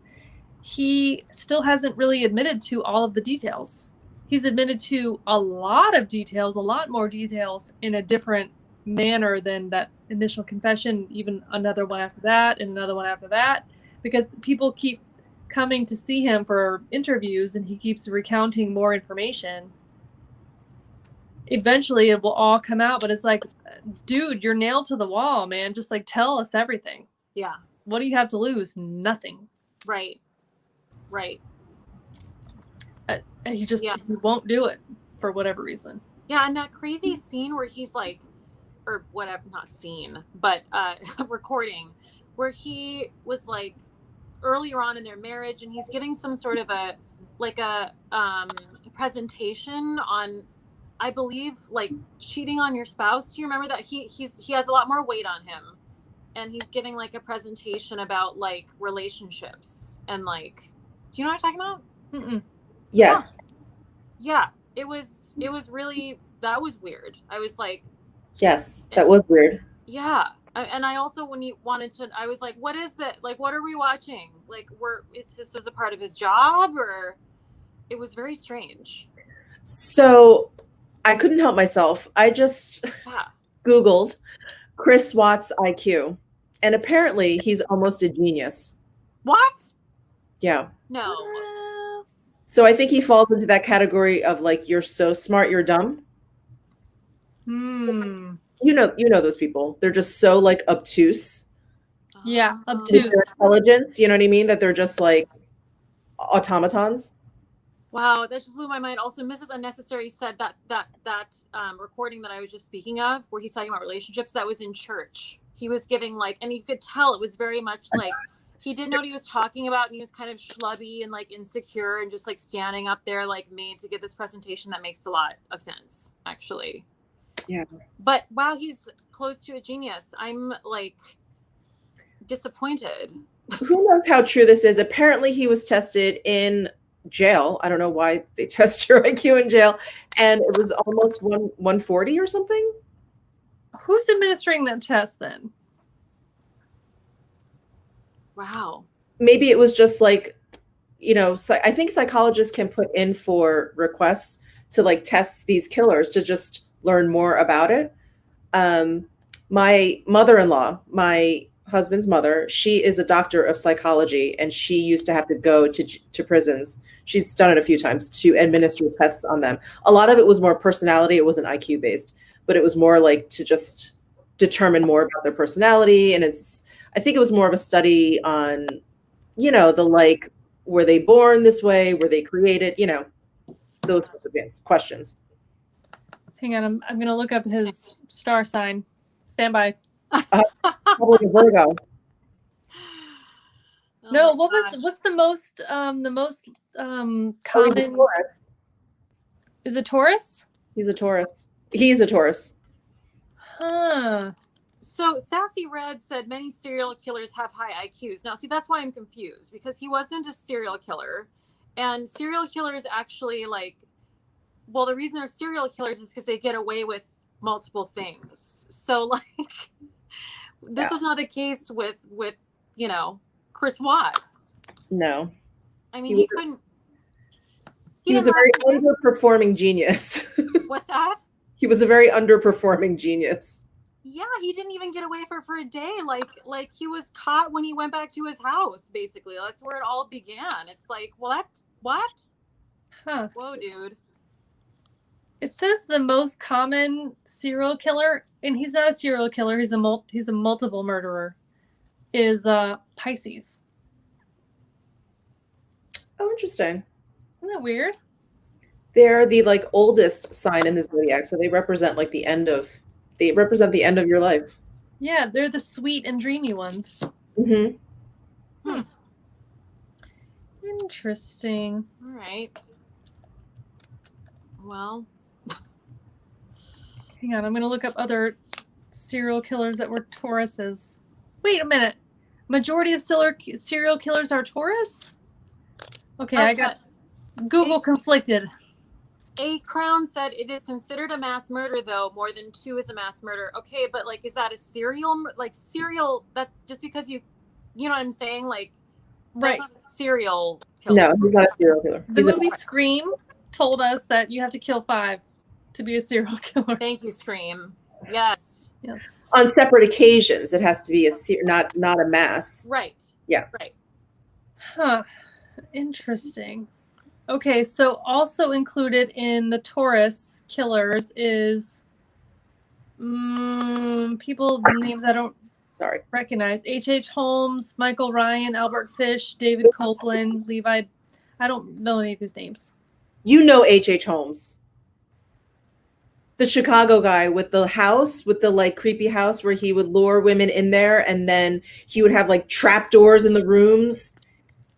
he still hasn't really admitted to all of the details. He's admitted to a lot of details, a lot more details in a different manner than that initial confession, even another one after that and another one after that, because people keep coming to see him for interviews and he keeps recounting more information. Eventually it will all come out, but it's like, dude, you're nailed to the wall, man. Just like tell us everything. Yeah. What do you have to lose? Nothing. Right. Right. He just he won't do it for whatever reason. Yeah, and that crazy scene where he's like, or whatever, not scene, but recording, where he was like earlier on in their marriage, and he's giving some sort of a presentation on, I believe, like cheating on your spouse. Do you remember that? He has a lot more weight on him, and he's giving like a presentation about like relationships and like, do you know what I'm talking about? Yes. Yeah. It was really, that was weird. I was like, yes, that was weird. Yeah. And I also, when he wanted to, I was like, what is that? Like, what are we watching? Like, is this was a part of his job, or it was very strange. So I couldn't help myself. I just Googled Chris Watts IQ, and apparently he's almost a genius. What? Yeah. No. So I think he falls into that category of like, you're so smart, you're dumb. You know those people. They're just so like obtuse. Yeah, obtuse. Intelligence, you know what I mean? That they're just like automatons. Wow, that just blew my mind. Also, Mrs. Unnecessary said that recording that I was just speaking of, where he's talking about relationships, that was in church. He was giving like, and you could tell it was very much like he didn't know what he was talking about, and he was kind of schlubby and like insecure and just like standing up there like made to give this presentation. That makes a lot of sense, actually. Yeah. But wow, he's close to a genius. I'm like disappointed. Who knows how true this is? Apparently he was tested in jail. I don't know why they test your IQ in jail. And it was almost 140 or something. Who's administering that test then? Wow. Maybe it was just like, I think psychologists can put in for requests to like test these killers to just learn more about it. My mother-in-law, my husband's mother, she is a doctor of psychology, and she used to have to go to prisons. She's done it a few times to administer tests on them. A lot of it was more personality. It wasn't IQ based, but it was more like to just determine more about their personality. And I think it was more of a study on, the like, were they born this way? Were they created? Those sorts of questions. Hang on, I'm gonna look up his star sign. Stand by. Probably a Virgo. No, what's the most common? Taurus. Is it Taurus? He's a Taurus. He's a Taurus. Huh. So Sassy Red said many serial killers have high IQs. Now, see, that's why I'm confused, because he wasn't a serial killer, and serial killers actually the reason they're serial killers is because they get away with multiple things. So this was not the case with Chris Watts. No. I mean, he couldn't. He was a very underperforming genius. What's that? He was a very underperforming genius. Yeah, he didn't even get away for a day. Like he was caught when he went back to his house, basically. That's where it all began. It's like, what? Huh. Whoa, dude. It says the most common serial killer, and he's not a serial killer, he's a multiple murderer, is Pisces. Oh, interesting. Isn't that weird? They're the oldest sign in the zodiac, so they represent the end of your life. Yeah, they're the sweet and dreamy ones. Mm-hmm. Interesting. All right. Well, hang on, I'm gonna look up other serial killers that were Tauruses. Wait a minute. Majority of serial killers are Taurus? Okay, I got Google conflicted. A Crown said it is considered a mass murder, though. More than 2 is a mass murder. Okay, but is that a serial? That just because you know what I'm saying? That's not a serial killer. No, he's not a serial killer. The movie Scream told us that you have to kill 5 to be a serial killer. Thank you, Scream. Yes. Yes. On separate occasions, it has to be not a mass. Right. Yeah. Right. Huh. Interesting. Okay, so also included in the Taurus killers is people names I don't recognize. H.H. Holmes, Michael Ryan, Albert Fish, David Copeland, Levi. I don't know any of these names. You know H.H. Holmes. The Chicago guy with the house, with the creepy house where he would lure women in there, and then he would have trap doors in the rooms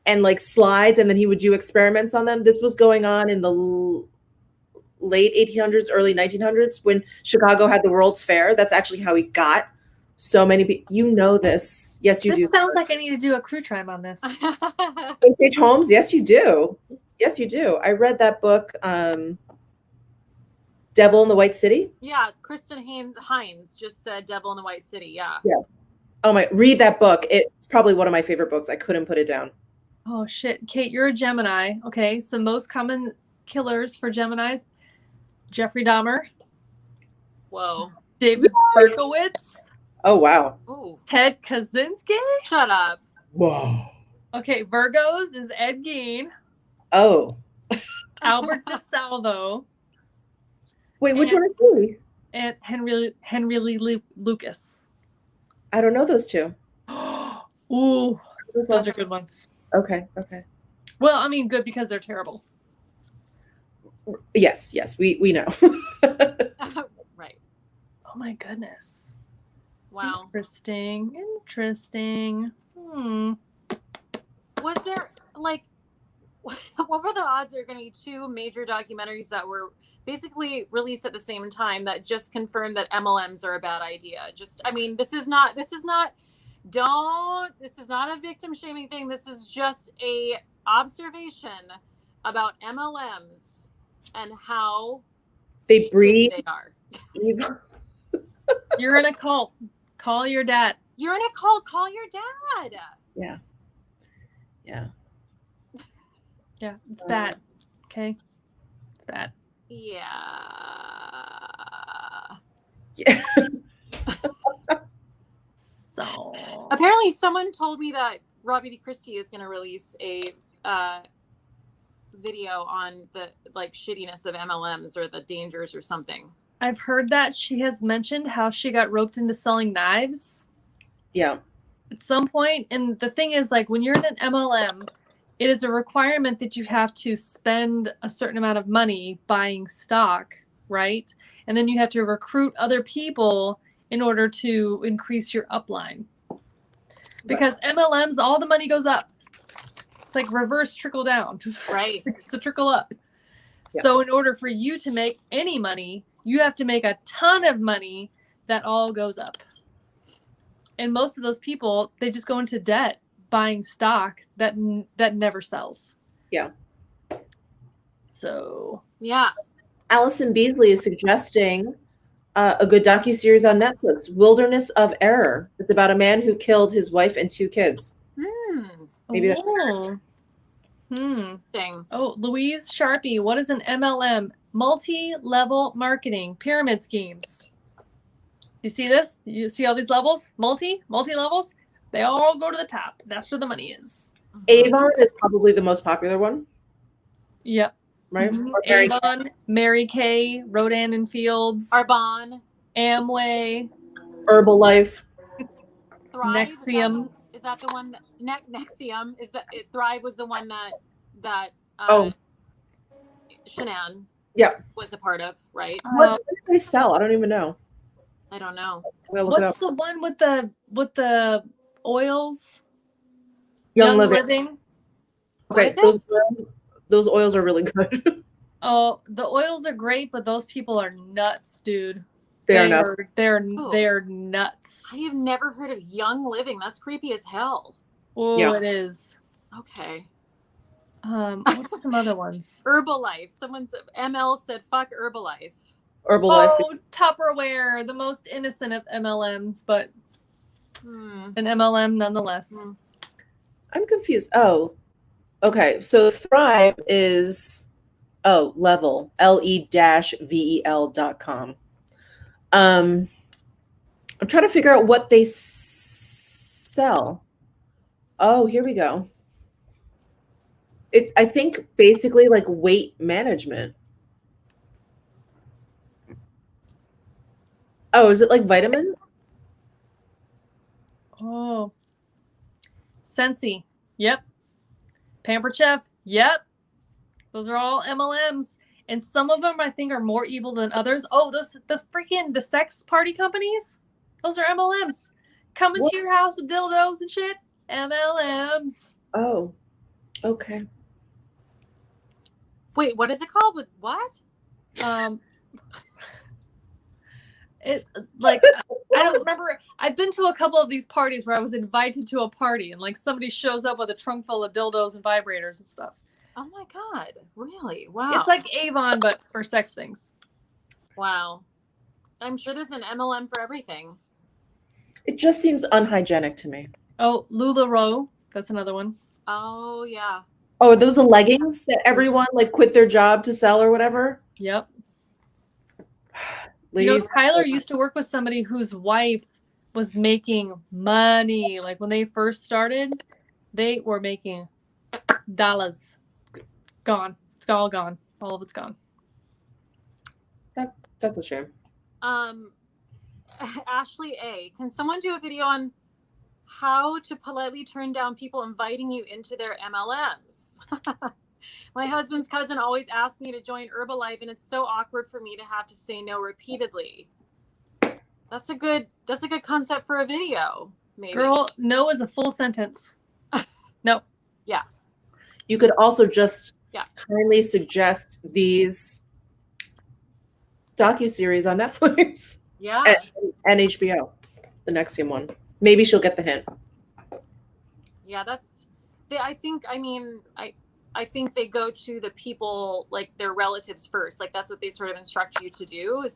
and slides, and then he would do experiments on them. This was going on in the late 1800s, early 1900s when Chicago had the World's Fair. That's actually how he got so many people. You know this. Yes, you do. This sounds like I need to do a crew time on this. H.H. Holmes? Yes, you do. Yes, you do. I read that book, Devil in the White City. Yeah, Kristen Hines just said Devil in the White City. Yeah. Yeah. Oh my, read that book. It's probably one of my favorite books. I couldn't put it down. Oh shit. Kate, you're a Gemini. Okay, so most common killers for Geminis: Jeffrey Dahmer. Whoa. David Berkowitz. Oh wow. Ooh. Ted Kaczynski. Shut up. Whoa. Okay, Virgos is Ed Gein. Oh. Albert DeSalvo. Wait, which one is he? And Henry Lee Lucas. I don't know those two. Ooh, those are good ones. Okay. Well, I mean, good because they're terrible. Yes, we know. Right. Oh my goodness. Wow. Interesting. Was there what were the odds there are going to be 2 major documentaries that were basically released at the same time that just confirmed that MLMs are a bad idea? This is not a victim shaming thing. This is just a observation about MLMs and how They breed they are. evil. You're in a cult. Call your dad. You're in a cult. Call your dad. Yeah. Yeah. Yeah, it's bad. Okay, it's bad. Yeah. Yeah. So Apparently, someone told me that Robbie DeChristie is going to release a video on the shittiness of MLMs or the dangers or something. I've heard that she has mentioned how she got roped into selling knives Yeah. at some point. And the thing is, like, when you're in an MLM, it is a requirement that you have to spend a certain amount of money buying stock, right? And then you have to recruit other people in order to increase your upline. Because MLMs, all the money goes up. It's like reverse trickle down. Right. It's a trickle up. Yeah. So in order for you to make any money, you have to make a ton of money that all goes up. And most of those people, they just go into debt buying stock that never sells. Yeah. So Yeah. Allison Beasley is suggesting a good docuseries on Netflix, Wilderness of Error. It's about a man who killed his wife and 2 kids. Maybe that's Interesting. Oh, Louise Sharpie, what is an MLM? Multi-level marketing, pyramid schemes. You see this? You see all these levels? Multi-levels? They all go to the top. That's where the money is. Avon is probably the most popular one, Yep. right? Mhm. Or Mary Kay. Avon, Mary Kay, Rodan and Fields, Arbonne. Amway, Herbalife. Thrive. Nexium. Is that the one? Nexium. Is that it? Thrive was the one that Shanann was a part of, right? What do they sell? I don't even know. I don't know. I'm gonna look it What's up. the one with the oils? Young Living. What Okay, is those oils are really good. Oh, the oils are great, but those people are nuts, dude. They're nuts. They're nuts. I have never heard of Young Living. That's creepy as hell. Oh, Yeah. it is. Okay. What are some other ones? Herbalife. Someone's ML said fuck Herbalife. Herbalife. Oh, Tupperware, the most innocent of MLMs, but an MLM nonetheless. I'm confused. Oh, okay. So Thrive is level le-vel.com. I'm trying to figure out what they sell. Oh, here we go. It's, I think, basically like weight management. Oh, is it like vitamins? Oh. Sensi. Yep. Pampered Chef. Yep. Those are all MLMs. And some of them I think are more evil than others. Oh, the sex party companies? Those are MLMs. Coming to your house with dildos and shit. MLMs. Oh, okay. Wait, what is it called? With what? It like I don't remember. I've been to a couple of these parties where I was invited to a party and like somebody shows up with a trunk full of dildos and vibrators and stuff. Oh my God. Really? Wow. It's like Avon, but for sex things. Wow. I'm sure there's an MLM for everything. It just seems unhygienic to me. Oh, LuLaRoe. That's another one. Oh yeah. Oh, are those the leggings that everyone like quit their job to sell or whatever? Yep. Ladies, Tyler used to work with somebody whose wife was making money. Like when they first started, they were making dollars. Gone. It's all gone. All of it's gone. that's a shame. Ashley A. Can someone do a video on how to politely turn down people inviting you into their MLMs? My husband's cousin always asks me to join Herbalife, and it's so awkward for me to have to say no repeatedly. That's a good concept for a video, maybe. Girl, no is a full sentence. No. Yeah. You could also just kindly suggest these docuseries on Netflix. Yeah. And HBO, the Nexium one. Maybe she'll get the hint. Yeah, I think they go to the people, like their relatives first. Like that's what they sort of instruct you to do.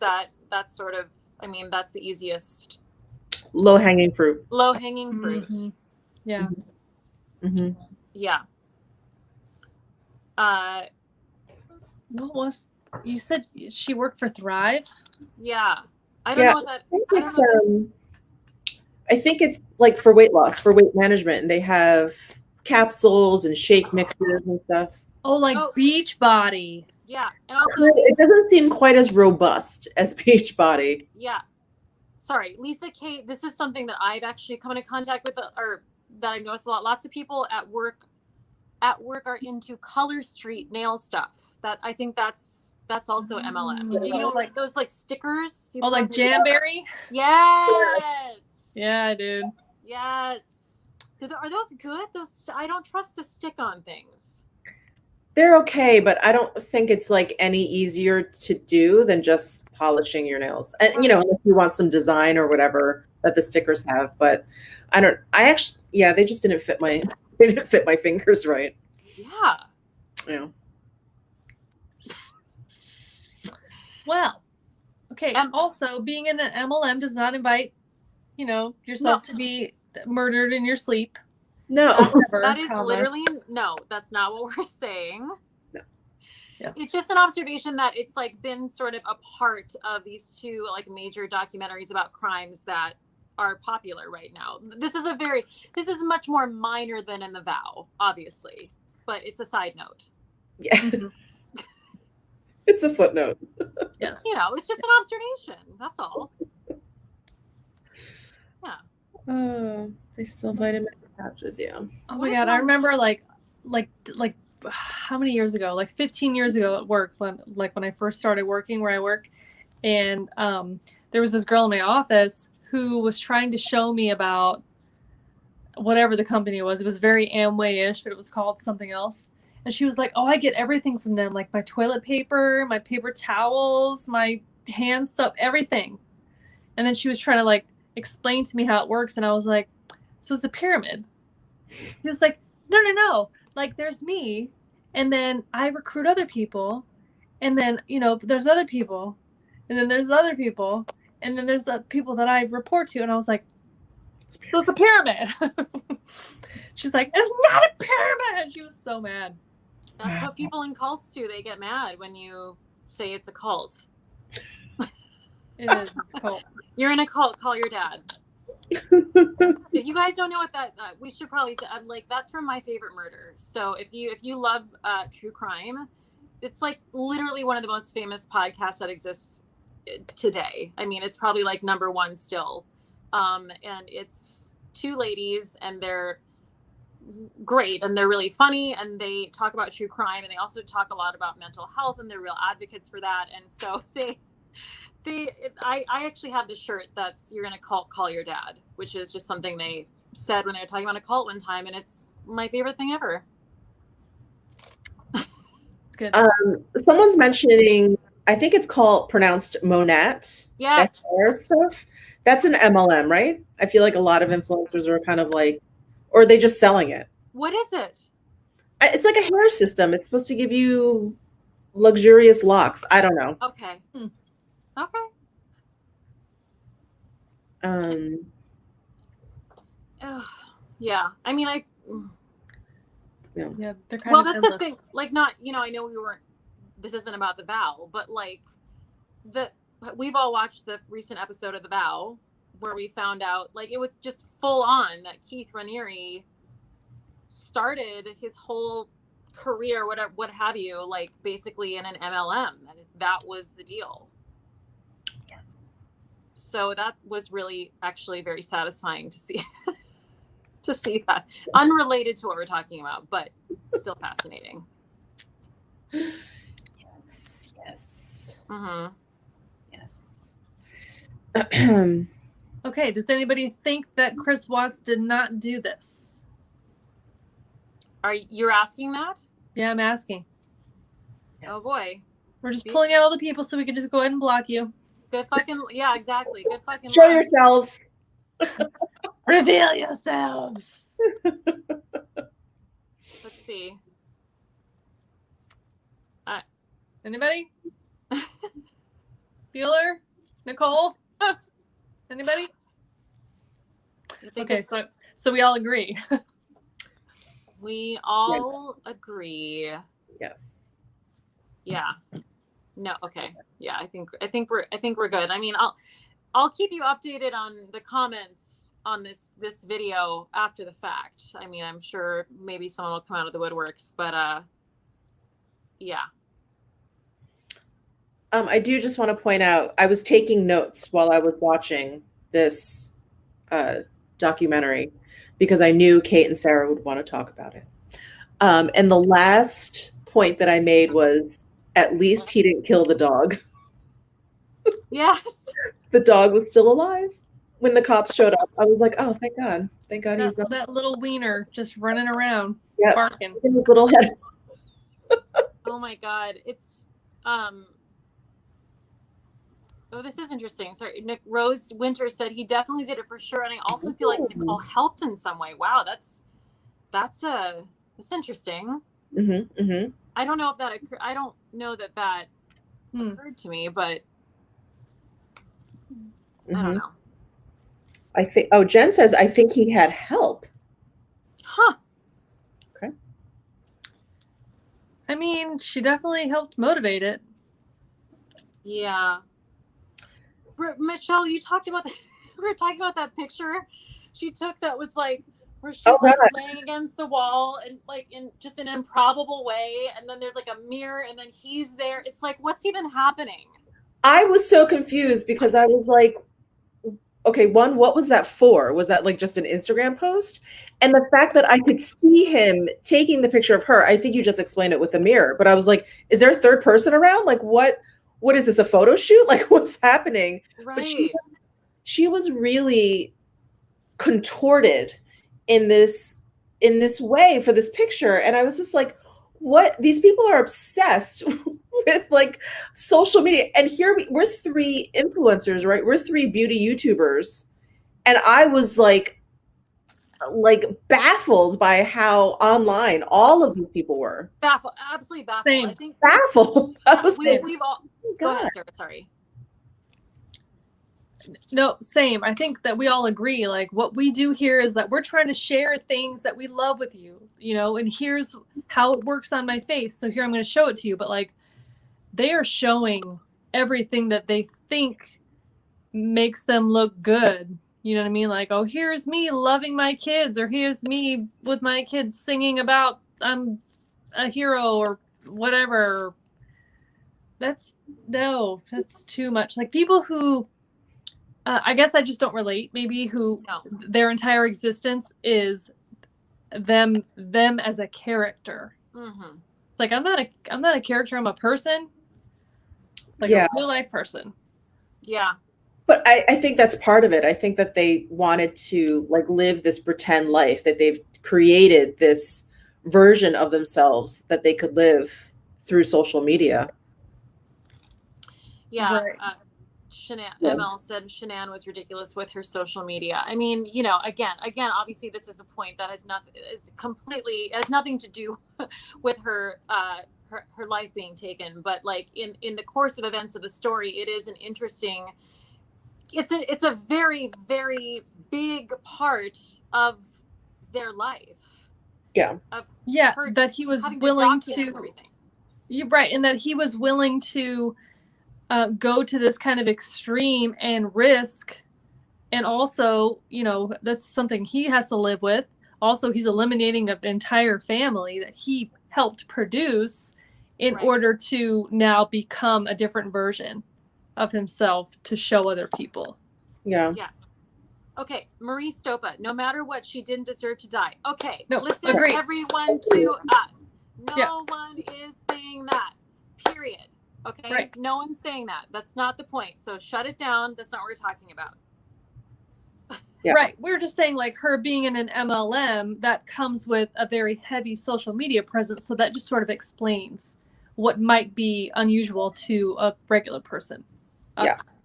That's sort of, I mean, that's the easiest. Low-hanging fruit. Low-hanging fruit. Mhm. Yeah. Mm-hmm. Yeah. What was you said she worked for Thrive? Yeah. I don't know what that. I think it's like for weight loss, for weight management, and they have capsules and shake mixes and stuff. Oh, like Beachbody. Yeah, and also it doesn't seem quite as robust as Beachbody. Yeah. Sorry, Lisa Kate. This is something that I've actually come into contact with, or that I've noticed a lot. Lots of people at work are into Color Street nail stuff. That I think that's also MLM. You know, like those like stickers. Oh, like Jamberry? Yes. Yeah, dude. Yes. Are those good? Those, I don't trust the stick-on things. They're okay, but I don't think it's like any easier to do than just polishing your nails. And you know, if you want some design or whatever that the stickers have, but I actually, yeah, they just didn't fit my fingers right. Yeah. Yeah. Well, okay. Also, being in an MLM does not invite, you know, yourself to be murdered in your sleep. No. That is literally, no, that's not what we're saying. No. Yes. It's just an observation that it's like been sort of a part of these two like major documentaries about crimes that are popular right now. This is much more minor than in The Vow, obviously, but it's a side note. Yeah. It's a footnote. Yes. You know, it's just an observation. That's all. Yeah. Oh, they sell vitamin patches, yeah. Oh my God, I remember like how many years ago? Like 15 years ago at work, like when I first started working where I work, and there was this girl in my office who was trying to show me about whatever the company was. It was very Amway-ish, but it was called something else. And she was like, oh, I get everything from them, like my toilet paper, my paper towels, my hand soap, everything. And then she was trying to like explain to me how it works. And I was like, so it's a pyramid. She was like, no. Like there's me. And then I recruit other people. And then, you know, there's other people. And then there's other people. And then there's the people that I report to. And I was like, so it's a pyramid. She's like, it's not a pyramid. She was so mad. That's what people in cults do. They get mad when you say it's a cult. It is. It's a cult. You're in a cult. Call your dad. If you guys don't know what that, we should probably say. Like that's from My Favorite Murder. So if you love true crime, it's like literally one of the most famous podcasts that exists today. I mean, it's probably like number one still. And it's two ladies, and they're great, and they're really funny, and they talk about true crime, and they also talk a lot about mental health, and they're real advocates for that. And so I actually have the shirt that's "You're gonna call your dad," which is just something they said when they were talking about a cult one time, and it's my favorite thing ever. Good. Someone's mentioning, I think it's pronounced Monat. Yes. That hair stuff. That's an MLM, right? I feel like a lot of influencers are kind of like, or are they just selling it? What is it? It's like a hair system. It's supposed to give you luxurious locks. I don't know. Okay. Okay. Yeah. I mean, yeah, they're kind of that's endless. the thing. Like, not, you know, I know this isn't about The Vow, but like we've all watched the recent episode of The Vow where we found out, like, it was just full on that Keith Raniere started his whole career, what have you, like basically in an MLM. That was the deal. Yes. So that was really actually very satisfying to see. To see that, unrelated to what we're talking about, but still fascinating. Yes. Mm-hmm. Yes. Okay, does anybody think that Chris Watts did not do this? Are you asking that? Yeah, I'm asking. Oh boy. We're just pulling out all the people so we can just go ahead and block you. Good fucking, yeah, exactly. Good fucking Show yourselves. Reveal yourselves. Let's see. Anybody? Bueller? Nicole? Anybody? Okay, so we all agree. We all agree. Yes. Yeah. No. Okay. Yeah. I think we're good. I mean, I'll keep you updated on the comments on this video after the fact. I mean, I'm sure maybe someone will come out of the woodworks, but yeah. I do just want to point out, I was taking notes while I was watching this documentary because I knew Kate and Sarah would want to talk about it. And the last point that I made was, at least he didn't kill the dog. Yes. The dog was still alive when the cops showed up. I was like, oh, thank God. Thank God he's not. That little wiener just running around, barking. His little head. Oh my God. It's, oh, this is interesting. Sorry, Nick Rose Winter said he definitely did it for sure, and I also feel like Nicole helped in some way. Wow, that's interesting. Mm-hmm, mm-hmm. I don't know if that I don't know that occurred to me, but I don't know. I think. Oh, Jen says I think he had help. Huh. Okay. I mean, she definitely helped motivate it. Yeah. Michelle, you talked about we were talking about that picture she took that was like where she's like laying against the wall and like in just an improbable way, and then there's like a mirror and then he's there. It's like, what's even happening? I was so confused because I was like, okay, one, what was that for? Was that like just an Instagram post? And the fact that I could see him taking the picture of her, I think you just explained it with the mirror, but I was like, is there a third person around? Like what is this, a photo shoot? Like what's happening? Right. But she was really contorted in this way for this picture. And I was just like, what? These people are obsessed with like social media. And here we're three influencers, right? We're three beauty YouTubers. And I was like baffled by how online all of these people were. Baffled, absolutely baffled. Same. I think Baffled. we've all. Go ahead, Sarah. Sorry. No, same. I think that we all agree. Like what we do here is that we're trying to share things that we love with you, and here's how it works on my face. So here I'm going to show it to you. But like they are showing everything that they think makes them look good. You know what I mean? Like, oh, here's me loving my kids, or here's me with my kids singing about I'm a hero or whatever. That's too much. Like people who, I guess I just don't relate. Maybe who their entire existence is them as a character. Mm-hmm. It's like I'm not a character. I'm a person, like a real life person. Yeah. But I think that's part of it. I think that they wanted to like live this pretend life, that they've created this version of themselves that they could live through social media. Yeah. Right. ML said Shanann was ridiculous with her social media. I mean, again, obviously this is a point that has nothing to do with her life being taken. But like in the course of events of the story, it is an interesting. It's a very, very big part of their life. Yeah. That he was willing to. You're right, and that he was willing to go to this kind of extreme and risk, and also, that's something he has to live with. Also, he's eliminating an entire family that he helped produce in order to now become a different version of himself to show other people. Yeah. Yes. Okay, Marie Stopa, no matter what, she didn't deserve to die. Okay, no, listen, agreed. Everyone to us. No one is saying that, period. Okay, right. No one's saying that. That's not the point. So shut it down. That's not what we're talking about. Yeah. Right. We're just saying like her being in an MLM, that comes with a very heavy social media presence. So that just sort of explains what might be unusual to a regular person. Us.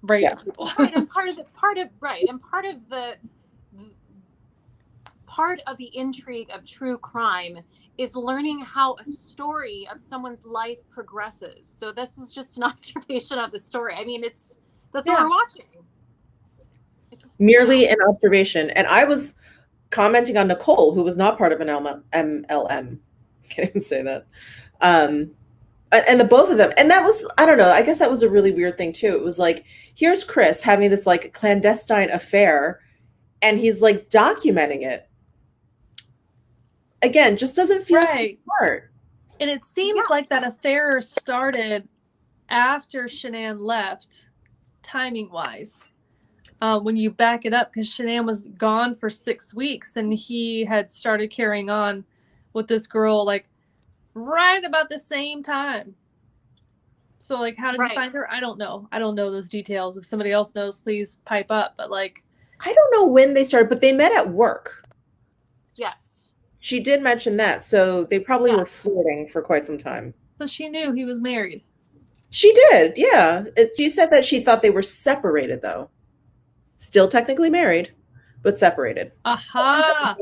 Regular people. Right, and part of part of the intrigue of true crime is learning how a story of someone's life progresses. So this is just an observation of the story. I mean, that's what we're watching. Merely an observation. And I was commenting on Nicole, who was not part of an MLM. Can't even say that. And the both of them. And that was, I don't know, I guess that was a really weird thing too. It was like, here's Chris having this like clandestine affair, and he's like documenting it. Again, just doesn't feel smart. And it seems like that affair started after Shanann left, timing wise. When you back it up, because Shanann was gone for 6 weeks and he had started carrying on with this girl like right about the same time. So like, how did he find her? I don't know. I don't know those details. If somebody else knows, please pipe up. But like, I don't know when they started, but they met at work. Yes. She did mention that. So they probably were flirting for quite some time. So she knew he was married. She did. Yeah. She said that she thought they were separated though. Still technically married, but separated. Aha.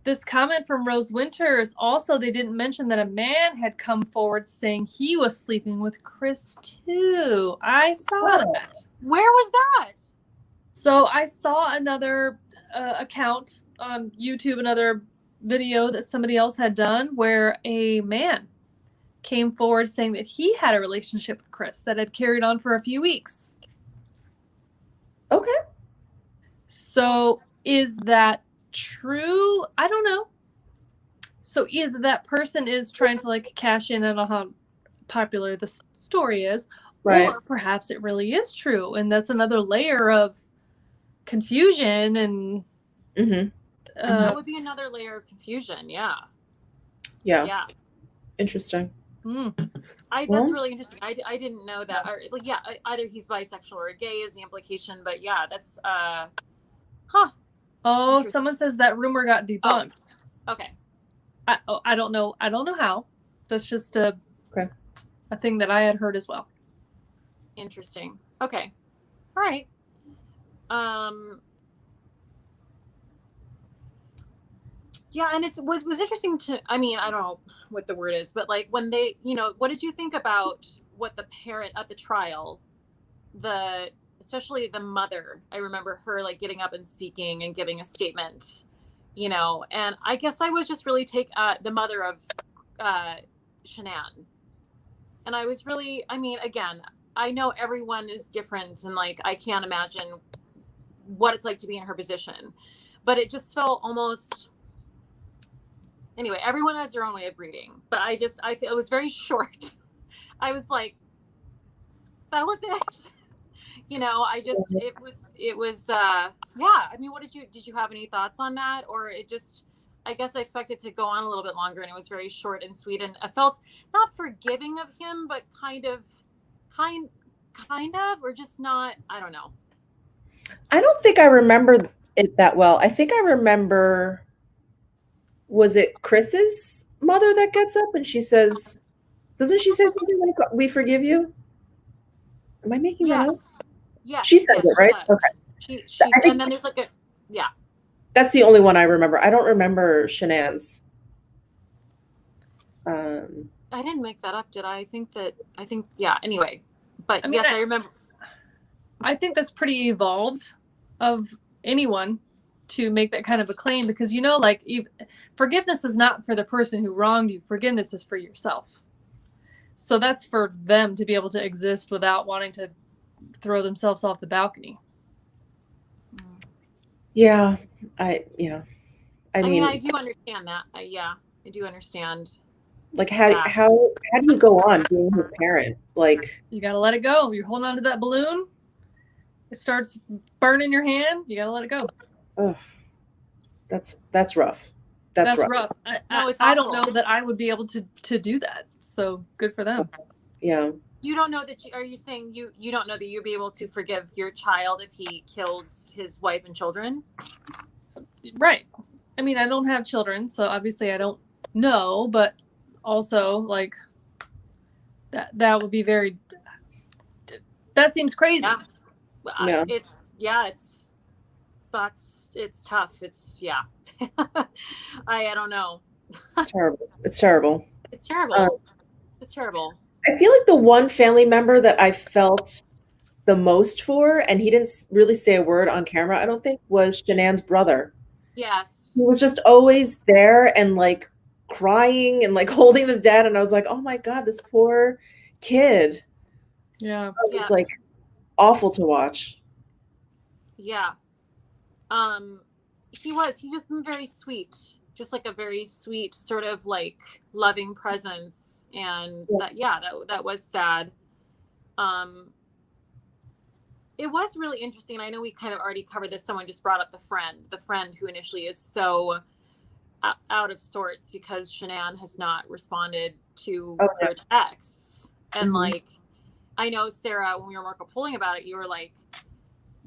This comment from Rose Winters, also they didn't mention that a man had come forward saying he was sleeping with Chris too. I saw that. Where was that? So I saw another account on YouTube, another video that somebody else had done where a man came forward saying that he had a relationship with Chris that had carried on for a few weeks. Okay. So is that true? I don't know. So either that person is trying to like cash in on how popular this story is, or perhaps it really is true, and that's another layer of confusion. And that would be another layer of confusion. Yeah. Interesting. That's really interesting. I didn't know that. Or, like, either he's bisexual or gay is the implication, but yeah, that's Oh, someone says that rumor got debunked. Oh, okay. I don't know. I don't know how. That's just a thing that I had heard as well. Interesting. Okay. All right. Yeah, and it was interesting to, I mean, I don't know what the word is, but like when they, what did you think about what the parent at the trial, especially the mother, I remember her like getting up and speaking and giving a statement, and I guess I was just really the mother of Shanann. And I was really, I mean, again, I know everyone is different and like, I can't imagine what it's like to be in her position, but it just felt almost, anyway, everyone has their own way of reading, but I feel it was very short. I was like, that was it. It was, I mean, did you have any thoughts on that? Or it just, I guess I expected to go on a little bit longer, and it was very short and sweet. And I felt not forgiving of him, but kind of, or just not, I don't know. I don't think I remember it that well. I think I remember, was it Chris's mother that gets up and she says, doesn't she say something like, we forgive you? Am I making that up? Yeah. She said it, right? Okay. And then there's like that's the only one I remember. I don't remember Shanann's. I didn't make that up, did I? Anyway. But I mean, I remember. I think that's pretty evolved of anyone to make that kind of a claim, because like forgiveness is not for the person who wronged you. Forgiveness is for yourself. So that's for them to be able to exist without wanting to throw themselves off the balcony. Yeah, I mean, I do understand that. I do understand. Like how do you go on being his parent? Like, you gotta let it go. You're holding on to that balloon. It starts burning your hand. You gotta let it go. Oh, that's rough. That's rough. I don't know that I would be able to do that. So good for them. Yeah. You don't know that are you saying you don't know that you'd be able to forgive your child if he killed his wife and children? Right. I mean, I don't have children, so obviously I don't know, but also like that would be that seems crazy. Yeah. Yeah. It's it's tough. It's yeah. I don't know. It's terrible. It's terrible. It's terrible. It's terrible. I feel like the one family member that I felt the most for, and he didn't really say a word on camera, I don't think, was Shanann's brother. Yes. He was just always there and like crying and like holding the dad, and I was like, oh my God, this poor kid. Yeah. It was like awful to watch. Yeah. He just been very sweet, just like a very sweet sort of like loving presence. And that was sad. It was really interesting. I know we kind of already covered this. Someone just brought up the friend who initially is so out of sorts because Shanann has not responded to her texts. And like, I know, Sarah, when we were Marco polling about it, you were like,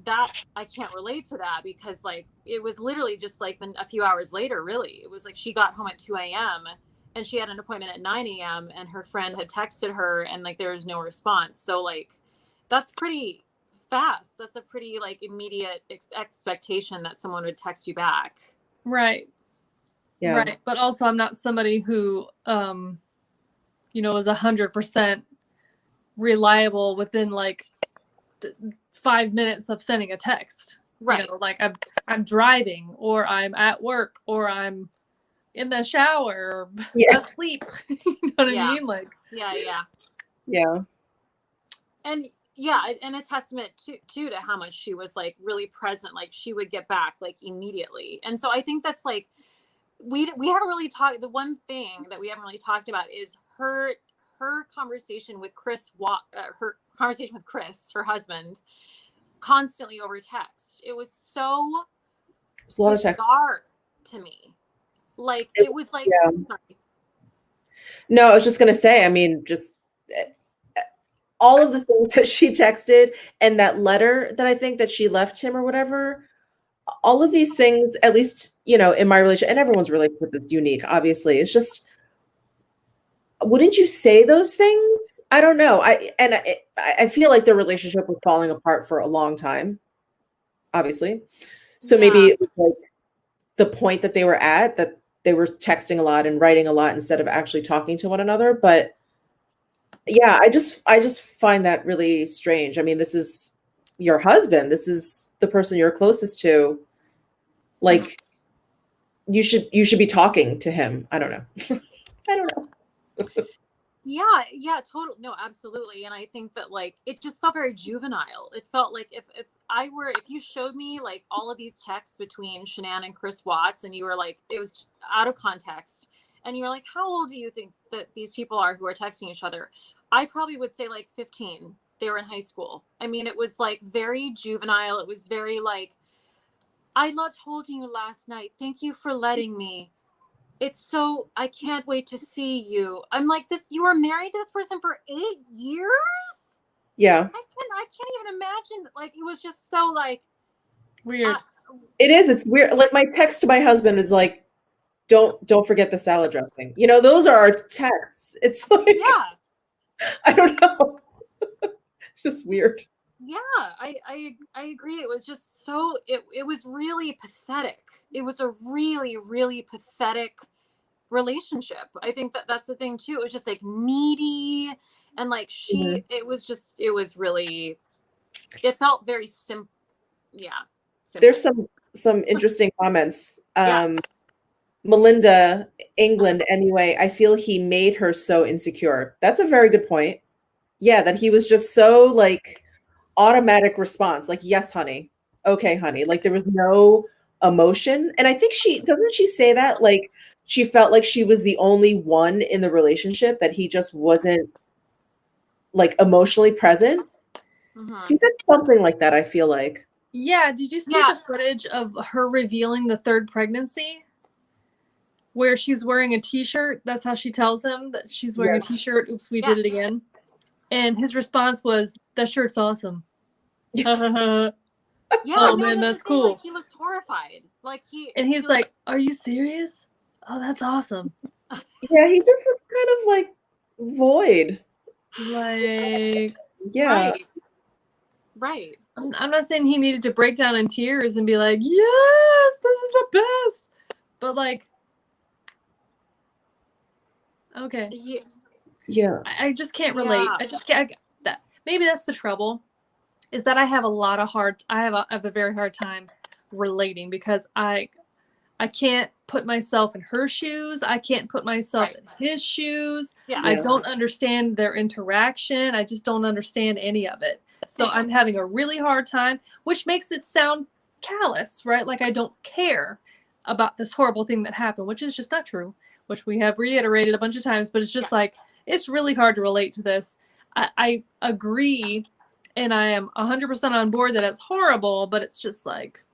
that I can't relate to that because like it was literally just like a few hours later, really. It was like she got home at 2 a.m. and she had an appointment at 9 a.m. and her friend had texted her and like there was no response. So like that's pretty fast. That's a pretty like immediate expectation that someone would text you back. Right. Yeah. Right. But also I'm not somebody who is 100% reliable within like 5 minutes of sending a text. Right. Like I'm driving or I'm at work or I'm in the shower or asleep. You know what I mean? Like yeah. And and a testament to how much she was like really present. Like she would get back like immediately. And so I think that's like we haven't really talked. The one thing that we haven't really talked about is her conversation with Chris. Her conversation with Chris, her husband, constantly over text. It was so a lot of text to me. Like it was like. Sorry. No, I was just gonna say. I mean, just all of the things that she texted and that letter that I think that she left him or whatever. All of these things, at least, in my relationship, and everyone's relationship is unique, obviously. It's just, wouldn't you say those things? I don't know. I feel like their relationship was falling apart for a long time, obviously. So maybe it was like the point that they were at, that they were texting a lot and writing a lot instead of actually talking to one another. But yeah, I just find that really strange. I mean, this is your husband. This is the person you're closest to. Like, you should be talking to him. I don't know. I don't know. Yeah, totally. No, absolutely. And I think that like it just felt very juvenile. It felt like if you showed me like all of these texts between Shanann and Chris Watts and you were like, it was out of context, and you were like, how old do you think that these people are who are texting each other? I probably would say like 15. They were in high school. I mean, it was like very juvenile. It was very like, I loved holding you last night. Thank you for letting me. I can't wait to see you. I'm like, you were married to this person for 8 years? Yeah. I can't even imagine. Like, it was just so like weird. It is. It's weird. Like my text to my husband is like, don't forget the salad dressing. Those are our texts. It's like, I don't know. It's just weird. Yeah, I agree. It was just so it was really pathetic. It was a really, really pathetic relationship. I think that's the thing too. It was just like needy and like it was really, it felt very simple. Yeah. Simple. There's some interesting comments. Melinda, England, anyway, I feel he made her so insecure. That's a very good point. Yeah, that he was just so like automatic response, like, yes, honey. Okay, honey. Like there was no emotion. And I think doesn't she say that? Like she felt like she was the only one in the relationship, that he just wasn't like emotionally present. She said something like that, I feel like. Yeah, did you see the footage of her revealing the third pregnancy? Where she's wearing a t-shirt. That's how she tells him that she's wearing a t-shirt. Oops, we did it again. And his response was, that shirt's awesome. Yeah, oh man, that's cool. Like, he looks horrified. Like he's like, are you serious? Oh, that's awesome. Yeah, he just looks kind of like void. Like, yeah. Right. I'm not saying he needed to break down in tears and be like, yes, this is the best. But like, okay. Yeah. I just can't relate. Yeah. I just can't. Maybe that's the trouble, is that I have a very hard time relating, because I can't put myself in her shoes. I can't put myself in his shoes. Yeah. I don't understand their interaction. I just don't understand any of it. So I'm having a really hard time, which makes it sound callous, right? Like I don't care about this horrible thing that happened, which is just not true, which we have reiterated a bunch of times, but it's just like, it's really hard to relate to this. I agree, and I am 100% on board that it's horrible, but it's just like,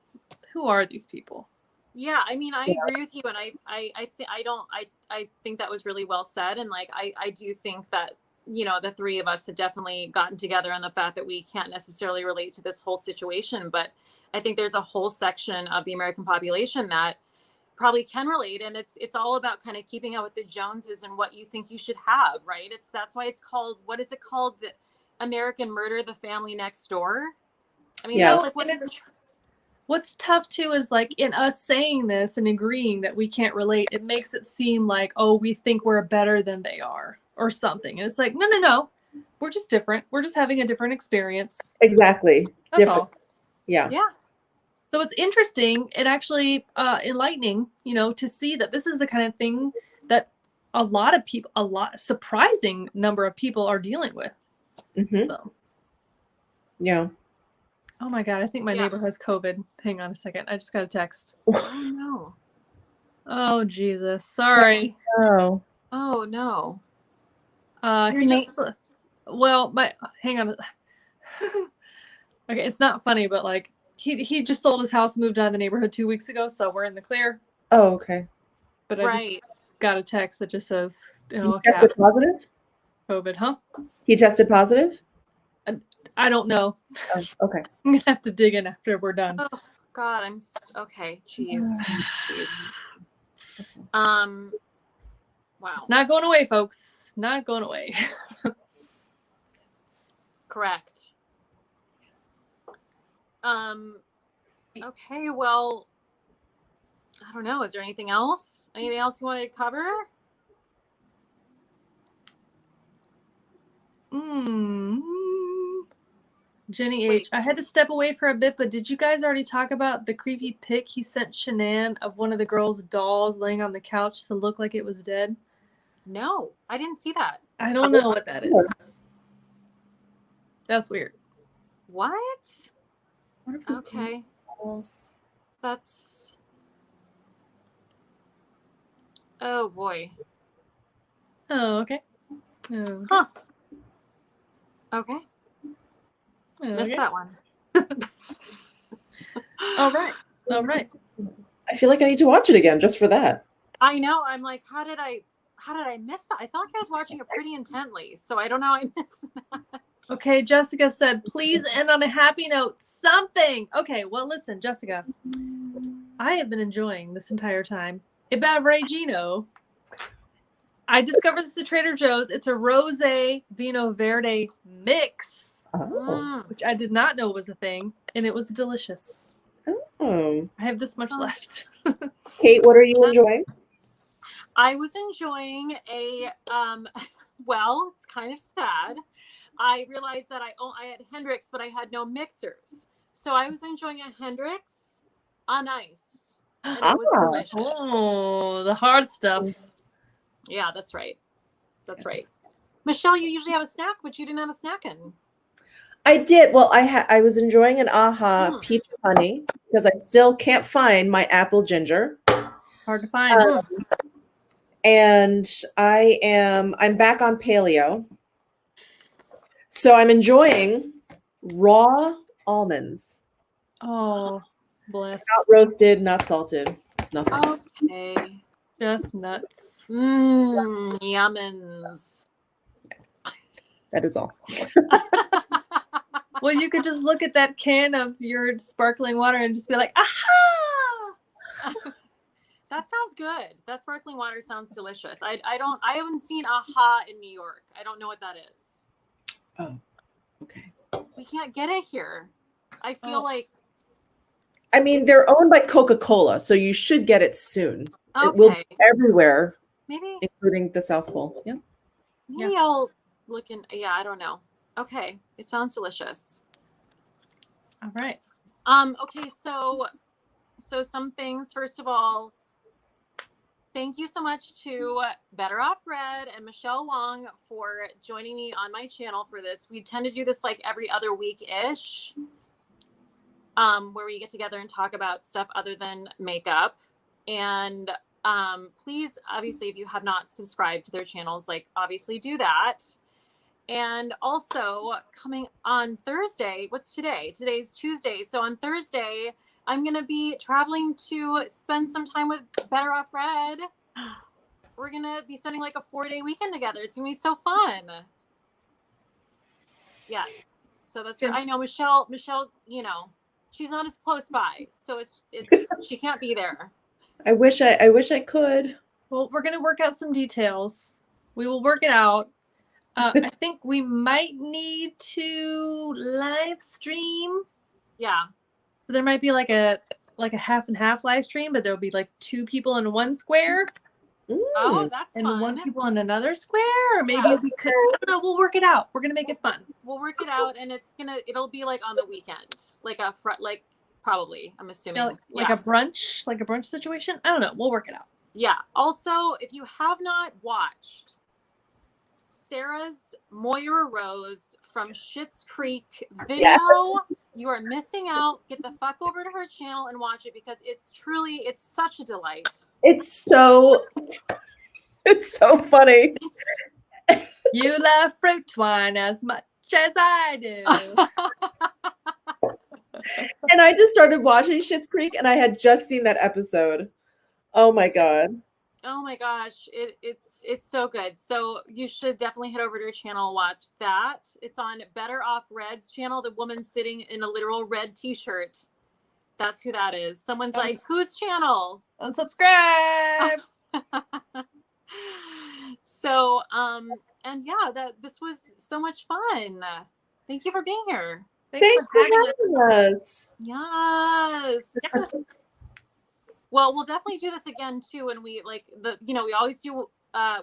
who are these people? Yeah, I mean, I agree with you, and I think that was really well said, and like I do think that, you know, the three of us have definitely gotten together on the fact that we can't necessarily relate to this whole situation, but I think there's a whole section of the American population that probably can relate, and it's all about kind of keeping up with the Joneses and what you think you should have, right? That's why it's called, what is it called, the American Murder, the Family Next Door. I mean, that's like what's tough too is like, in us saying this and agreeing that we can't relate, it makes it seem like, oh, we think we're better than they are or something, and it's like, no, we're just different. We're just having a different experience. Exactly. That's different. all. Yeah. So it's interesting and actually enlightening, you know, to see that this is the kind of thing that a surprising number of people are dealing with. Mm-hmm. So. Yeah. Oh my God, I think my neighbor has COVID. Hang on a second. I just got a text. Oh no. Oh Jesus. Sorry. Oh. Oh no. He just, hang on. Okay, it's not funny, but like, he just sold his house, moved out of the neighborhood 2 weeks ago, so we're in the clear. Oh, okay. But I just got a text that just says, you know, he tested positive? COVID, huh? He tested positive? I don't know. Oh, okay. I'm gonna have to dig in after we're done. Oh God, okay. Jeez. Wow. It's not going away, folks. Not going away. Correct. Okay, well, I don't know. Is there anything else? Anything else you wanted to cover? Jenny H. I had to step away for a bit, but did you guys already talk about the creepy pic he sent Shanann of one of the girls' dolls laying on the couch to look like it was dead? No, I didn't see that. I don't know what that is. That's weird. What? Okay. That's... Oh boy. Oh, okay. Oh, huh. Okay. Okay. Missed that one. All right. I feel like I need to watch it again just for that. I know. I'm like, how did I miss that? I thought I was watching it pretty intently, so I don't know. I missed that. Okay, Jessica said, please end on a happy note. Something. Okay, well, listen, Jessica. I have been enjoying this entire time. Ibavragino. I discovered this at Trader Joe's. It's a Rosé Vino Verde mix. Which I did not know was a thing, and it was delicious. I have this much left. Kate, what are you enjoying? I was enjoying a well, it's kind of sad. I realized that I had Hendrick's, but I had no mixers. So I was enjoying a Hendrick's on ice. And it was delicious. Oh, the hard stuff. Yeah, that's right. That's right. Michelle, you usually have a snack, but you didn't have a snack in. I did. Well, I was enjoying an AHA peach honey because I still can't find my apple ginger. Hard to find. And I'm back on paleo. So I'm enjoying raw almonds. Oh, bless. Not roasted, not salted, nothing. Okay. Just nuts. Yummins. That is all. Well, you could just look at that can of your sparkling water and just be like, aha! That sounds good. That sparkling water sounds delicious. I haven't seen AHA in New York. I don't know what that is. Oh, okay. We can't get it here. I feel like. I mean, they're owned by Coca-Cola, so you should get it soon. Okay. It will be everywhere, Maybe including the South Pole. Yeah. Maybe I'll look in. Yeah, I don't know. Okay, it sounds delicious. All right. Okay, so some things. First of all, thank you so much to Better Off Red and Michele Wang for joining me on my channel for this. We tend to do this like every other week-ish, where we get together and talk about stuff other than makeup. And please, obviously, if you have not subscribed to their channels, like obviously do that. And also coming on Thursday, what's today? Today's Tuesday. So on Thursday, I'm going to be traveling to spend some time with Better Off Red. We're going to be spending like a 4-day weekend together. It's going to be so fun. Yes. So that's good. I know Michele, you know, she's not as close by. So it's she can't be there. I wish I could. Well, we're going to work out some details. We will work it out. I think we might need to live stream. Yeah. So there might be like a half and half live stream, but there'll be like 2 people in one square. Oh, that's and fun. 1 people in another square, or maybe we could. I don't know. We'll work it out. We're gonna make it fun. We'll work it out, and it'll be like on the weekend, like probably. I'm assuming like a brunch situation. I don't know. We'll work it out. Yeah. Also, if you have not watched Sarah's Moira Rose from Schitt's Creek video, you are missing out. Get the fuck over to her channel and watch it, because it's such a delight. It's so funny. You love fruit wine as much as I do. And I just started watching Schitt's Creek, and I had just seen that episode. Oh my god. Oh my gosh, it's so good. So you should definitely head over to her channel and watch that. It's on Better Off Red's channel. The woman sitting in a literal red t-shirt. That's who that is. Someone's like, whose channel? Unsubscribe. So, and yeah, this was so much fun. Thank you for being here. Thanks for having us. Yes. Well, we'll definitely do this again too. And we we always do,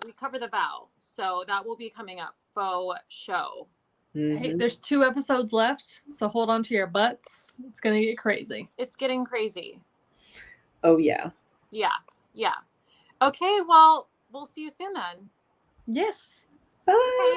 we cover the vow. So that will be coming up. Faux show. Mm-hmm. Hey, there's 2 episodes left. So hold on to your butts. It's going to get crazy. It's getting crazy. Oh yeah. Yeah. Yeah. Okay. Well, we'll see you soon then. Yes. Bye.